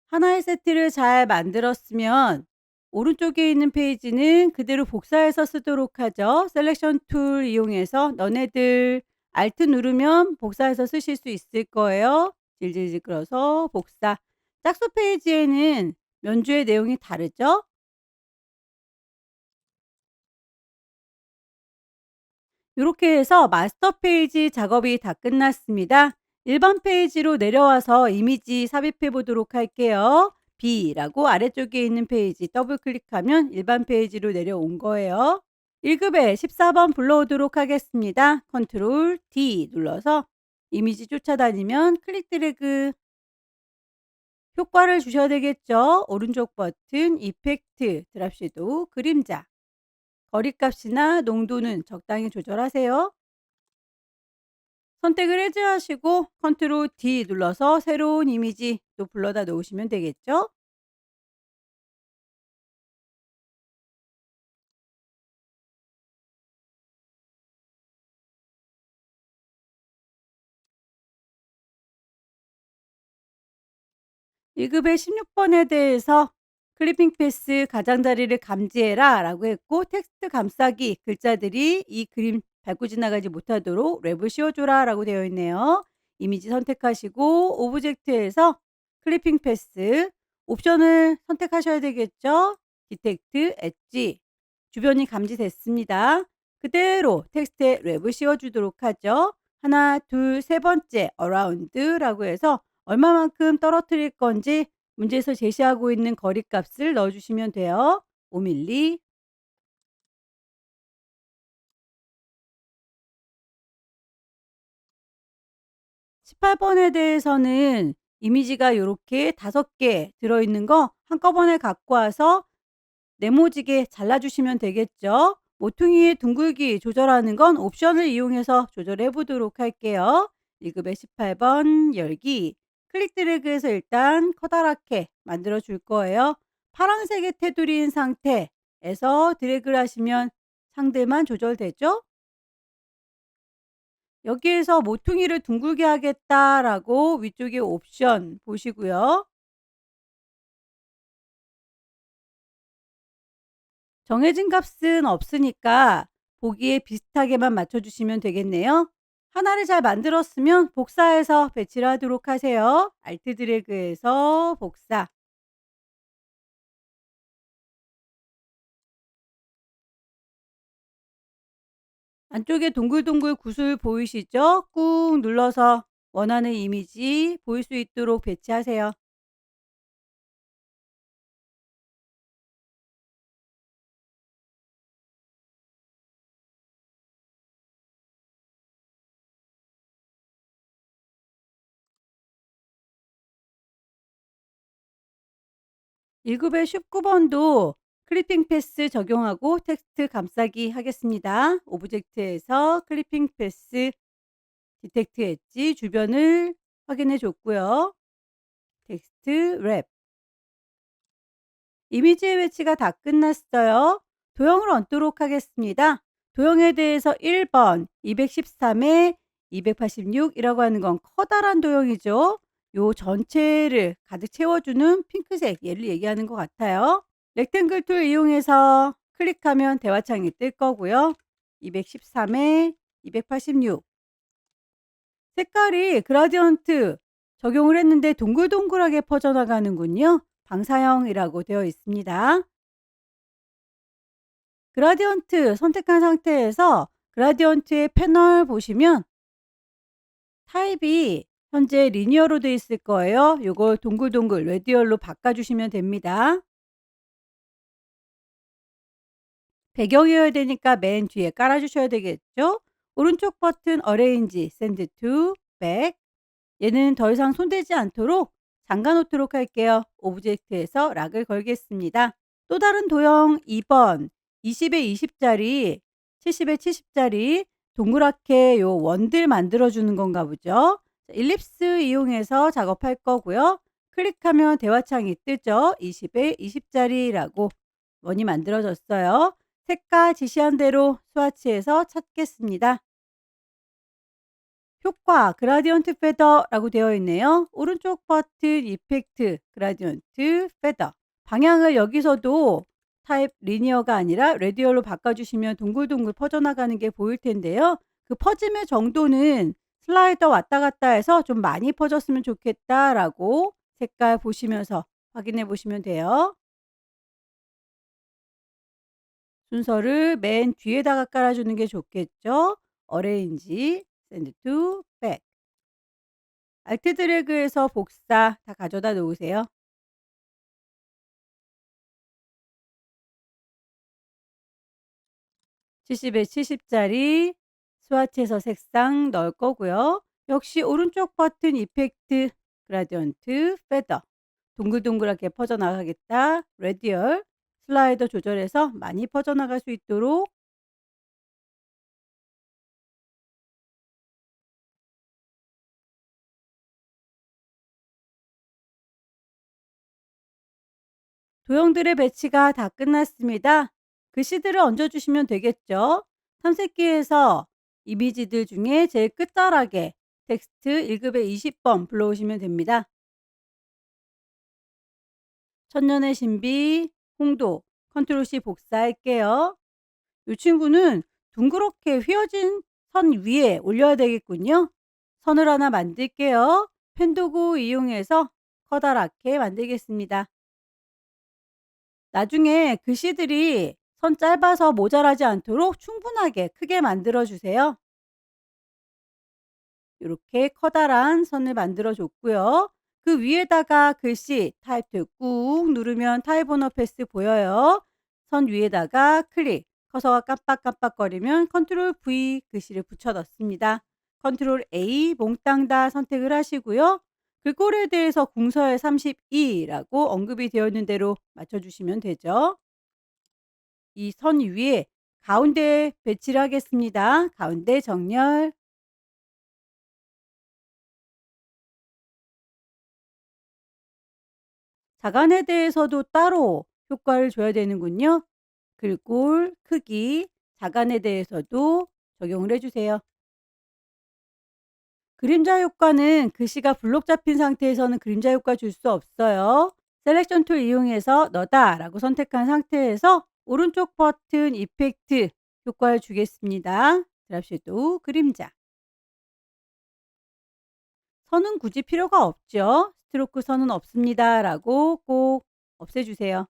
하나의 세트를 잘 만들었으면 오른쪽에 있는 페이지는 그대로 복사해서 쓰도록 하죠. 셀렉션 툴 이용해서 너네들 알트 누르면 복사해서 쓰실 수 있을 거예요. 질질질 끌어서 복사. 짝수 페이지에는 면주의 내용이 다르죠? 이렇게 해서 마스터 페이지 작업이 다 끝났습니다. 일반 페이지로 내려와서 이미지 삽입해 보도록 할게요. B라고 아래쪽에 있는 페이지 더블 클릭하면 일반 페이지로 내려온 거예요. 1급에 14번 불러오도록 하겠습니다. 컨트롤 D 눌러서 이미지 쫓아다니면 클릭 드래그. 효과를 주셔야 되겠죠. 오른쪽 버튼 이펙트 드랍 섀도우 그림자. 거리값이나 농도는 적당히 조절하세요. 선택을 해제하시고 컨트롤 D 눌러서 새로운 이미지 또 불러다 놓으시면 되겠죠. 1급의 16번에 대해서 클리핑 패스 가장자리를 감지해라 라고 했고 텍스트 감싸기 글자들이 이 그림 밟고 지나가지 못하도록 랩을 씌워줘라 라고 되어 있네요. 이미지 선택하시고 오브젝트에서 클리핑 패스 옵션을 선택하셔야 되겠죠. 디텍트 엣지 주변이 감지됐습니다. 그대로 텍스트에 랩을 씌워주도록 하죠. 하나, 둘, 세 번째 어라운드라고 해서 얼마만큼 떨어뜨릴 건지 문제에서 제시하고 있는 거리값을 넣어주시면 돼요. 5mm. 18번에 대해서는 이미지가 이렇게 5개 들어있는 거 한꺼번에 갖고 와서 네모지게 잘라주시면 되겠죠. 모퉁이의 둥글기 조절하는 건 옵션을 이용해서 조절해 보도록 할게요. 1급의 18번 열기 클릭 드래그해서 일단 커다랗게 만들어 줄 거예요. 파란색의 테두리인 상태에서 드래그를 하시면 상대만 조절되죠. 여기에서 모퉁이를 둥글게 하겠다라고 위쪽에 옵션 보시고요. 정해진 값은 없으니까 보기에 비슷하게만 맞춰주시면 되겠네요. 하나를 잘 만들었으면 복사해서 배치를 하도록 하세요. 알트 드래그해서 복사. 안쪽에 동글동글 구슬 보이시죠? 꾹 눌러서 원하는 이미지 보일 수 있도록 배치하세요. 일급의 19번도 클리핑 패스 적용하고 텍스트 감싸기 하겠습니다. 오브젝트에서 클리핑 패스 디텍트 엣지 주변을 확인해 줬고요. 텍스트 랩 이미지의 배치가 다 끝났어요. 도형을 얹도록 하겠습니다. 도형에 대해서 1번 213에 286이라고 하는 건 커다란 도형이죠. 요 전체를 가득 채워주는 핑크색 얘를 얘기하는 것 같아요. 렉탱글 툴 이용해서 클릭하면 대화창이 뜰 거고요. 213에 286 색깔이 그라디언트 적용을 했는데 동글동글하게 퍼져나가는군요. 방사형이라고 되어 있습니다. 그라디언트 선택한 상태에서 그라디언트의 패널 보시면 타입이 현재 리니어로 되어 있을 거예요. 이걸 동글동글 레디얼로 바꿔주시면 됩니다. 배경이어야 되니까 맨 뒤에 깔아주셔야 되겠죠. 오른쪽 버튼 어레인지 샌드 투 백 얘는 더 이상 손대지 않도록 잠가 놓도록 할게요. 오브젝트에서 락을 걸겠습니다. 또 다른 도형 2번 20에 20짜리 70에 70짜리 동그랗게 요 원들 만들어 주는 건가 보죠. 일립스 이용해서 작업할 거고요. 클릭하면 대화창이 뜨죠. 20에 20짜리라고 원이 만들어졌어요. 색깔 지시한 대로 스와치해서 찾겠습니다. 효과 그라디언트 페더라고 되어 있네요. 오른쪽 버튼 이펙트 그라디언트 페더 방향을 여기서도 타입 리니어가 아니라 레디얼로 바꿔주시면 동글동글 퍼져나가는 게 보일 텐데요. 그 퍼짐의 정도는 슬라이더 왔다 갔다 해서 좀 많이 퍼졌으면 좋겠다라고 색깔 보시면서 확인해 보시면 돼요. 순서를 맨 뒤에다가 깔아주는 게 좋겠죠. 어레인지, 샌드 투, 백. 알트 드래그해서 복사 다 가져다 놓으세요. 70에 70짜리 스와치해서 색상 넣을 거고요. 역시 오른쪽 버튼 이펙트, 그라디언트, 페더. 동글동글하게 퍼져나가겠다. 레디얼, 슬라이더 조절해서 많이 퍼져나갈 수 있도록 도형들의 배치가 다 끝났습니다. 글씨들을 얹어주시면 되겠죠. 탐색기에서 이미지들 중에 제일 끝자락에 텍스트 1급에 20번 불러오시면 됩니다. 천년의 신비, 홍도, 컨트롤 C 복사할게요. 이 친구는 둥그렇게 휘어진 선 위에 올려야 되겠군요. 선을 하나 만들게요. 펜도구 이용해서 커다랗게 만들겠습니다. 나중에 글씨들이 선 짧아서 모자라지 않도록 충분하게 크게 만들어 주세요. 이렇게 커다란 선을 만들어 줬고요. 그 위에다가 글씨 타입 꾹 누르면 타입 오너 패스 보여요. 선 위에다가 클릭, 커서가 깜빡깜빡거리면 컨트롤 V 글씨를 붙여 넣습니다. 컨트롤 A 몽땅 다 선택을 하시고요. 글꼴에 대해서 궁서에 32라고 언급이 되어 있는 대로 맞춰주시면 되죠. 이 선 위에 가운데에 배치를 하겠습니다. 가운데 정렬. 자간에 대해서도 따로 효과를 줘야 되는군요. 글꼴, 크기, 자간에 대해서도 적용을 해주세요. 그림자 효과는 글씨가 블록 잡힌 상태에서는 그림자 효과 줄 수 없어요. 셀렉션 툴 이용해서 너다 라고 선택한 상태에서 오른쪽 버튼 이펙트 효과를 주겠습니다. 드랍 섀도우 그림자. 선은 굳이 필요가 없죠. 스트로크 선은 없습니다 라고 꼭 없애주세요.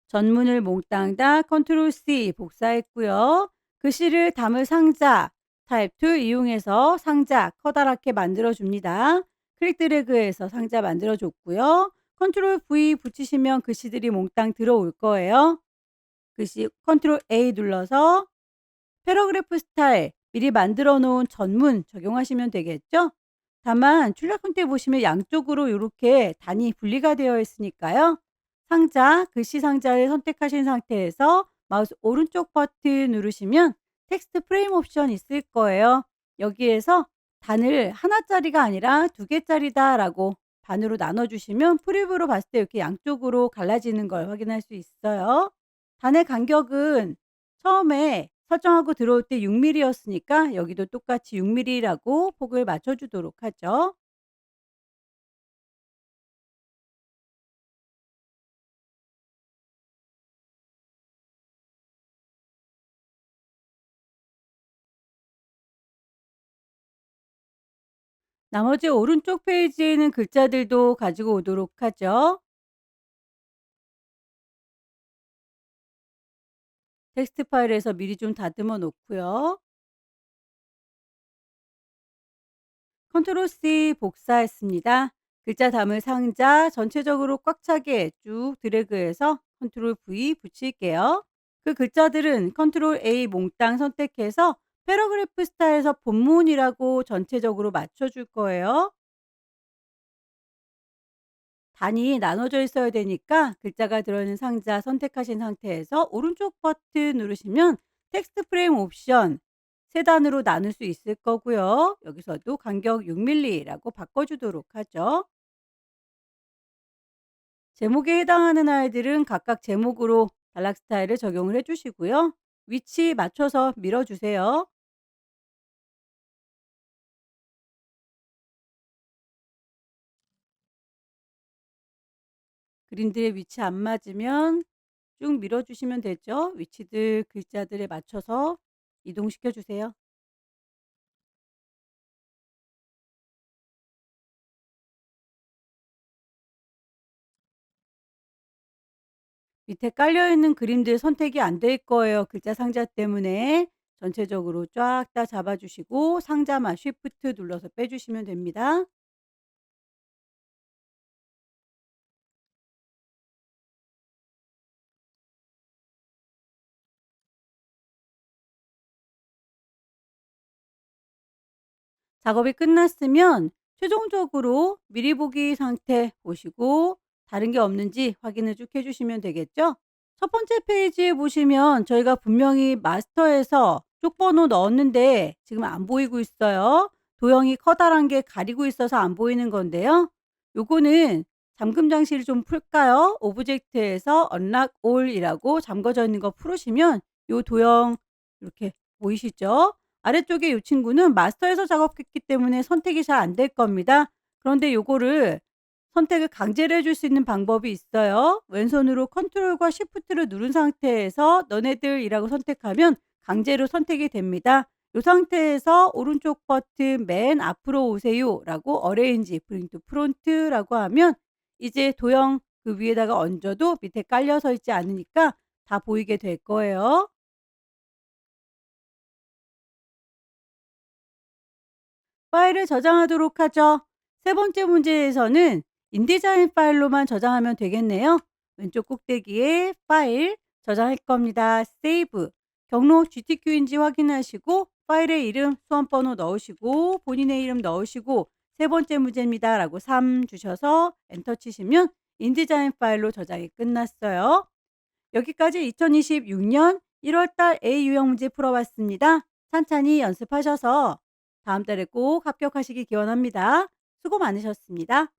전문을 몽땅 다 컨트롤 C 복사했고요. 글씨를 담을 상자 타입 툴 이용해서 상자 커다랗게 만들어 줍니다. 클릭 드래그해서 상자 만들어 줬고요. 컨트롤 V 붙이시면 글씨들이 몽땅 들어올 거예요. 글씨 컨트롤 A 눌러서 패러그래프 스타일 미리 만들어 놓은 전문 적용하시면 되겠죠? 다만 출력 형태 보시면 양쪽으로 이렇게 단위 분리가 되어 있으니까요. 상자, 글씨 상자를 선택하신 상태에서 마우스 오른쪽 버튼 누르시면 텍스트 프레임 옵션 있을 거예요. 여기에서 단을 하나짜리가 아니라 두 개짜리다 라고 반으로 나눠주시면 프리뷰로 봤을 때 이렇게 양쪽으로 갈라지는 걸 확인할 수 있어요. 단의 간격은 처음에 설정하고 들어올 때 6mm 였으니까 여기도 똑같이 6mm 라고 폭을 맞춰 주도록 하죠. 나머지 오른쪽 페이지에 있는 글자들도 가지고 오도록 하죠. 텍스트 파일에서 미리 좀 다듬어 놓고요. 컨트롤 C 복사했습니다. 글자 담을 상자 전체적으로 꽉 차게 쭉 드래그해서 컨트롤 V 붙일게요. 그 글자들은 컨트롤 A 몽땅 선택해서 패러그래프 스타일에서 본문이라고 전체적으로 맞춰줄 거예요. 단이 나눠져 있어야 되니까 글자가 들어있는 상자 선택하신 상태에서 오른쪽 버튼 누르시면 텍스트 프레임 옵션 세 단으로 나눌 수 있을 거고요. 여기서도 간격 6mm라고 바꿔주도록 하죠. 제목에 해당하는 아이들은 각각 제목으로 단락 스타일을 적용을 해주시고요. 위치 맞춰서 밀어주세요. 그림들의 위치 안 맞으면 쭉 밀어주시면 되죠. 위치들 글자들에 맞춰서 이동시켜 주세요. 밑에 깔려 있는 그림들 선택이 안 될 거예요, 글자 상자 때문에. 전체적으로 쫙 다 잡아 주시고 상자만 쉬프트 눌러서 빼 주시면 됩니다. 작업이 끝났으면 최종적으로 미리 보기 상태 보시고 다른 게 없는지 확인을 쭉 해 주시면 되겠죠? 첫 번째 페이지에 보시면 저희가 분명히 마스터에서 쪽번호 넣었는데 지금 안 보이고 있어요. 도형이 커다란 게 가리고 있어서 안 보이는 건데요. 요거는 잠금 장치를 좀 풀까요? 오브젝트에서 Unlock All이라고 잠궈져 있는 거 풀으시면 요 도형 이렇게 보이시죠? 아래쪽에 이 친구는 마스터에서 작업했기 때문에 선택이 잘 안 될 겁니다. 그런데 요거를 선택을 강제로 해줄 수 있는 방법이 있어요. 왼손으로 컨트롤과 시프트를 누른 상태에서 너네들이라고 선택하면 강제로 선택이 됩니다. 이 상태에서 오른쪽 버튼 맨 앞으로 오세요라고 어레인지 브링 투 프론트라고 하면 이제 도형 그 위에다가 얹어도 밑에 깔려서 있지 않으니까 다 보이게 될 거예요. 파일을 저장하도록 하죠. 세 번째 문제에서는 인디자인 파일로만 저장하면 되겠네요. 왼쪽 꼭대기에 파일 저장할 겁니다. 세이브 경로 GTQ인지 확인하시고 파일의 이름 수험번호 넣으시고 본인의 이름 넣으시고 세 번째 문제입니다 라고 3 주셔서 엔터 치시면 인디자인 파일로 저장이 끝났어요. 여기까지 2026년 1월 달 A 유형 문제 풀어봤습니다. 찬찬히 연습하셔서 다음 달에 꼭 합격하시기 기원합니다. 수고 많으셨습니다.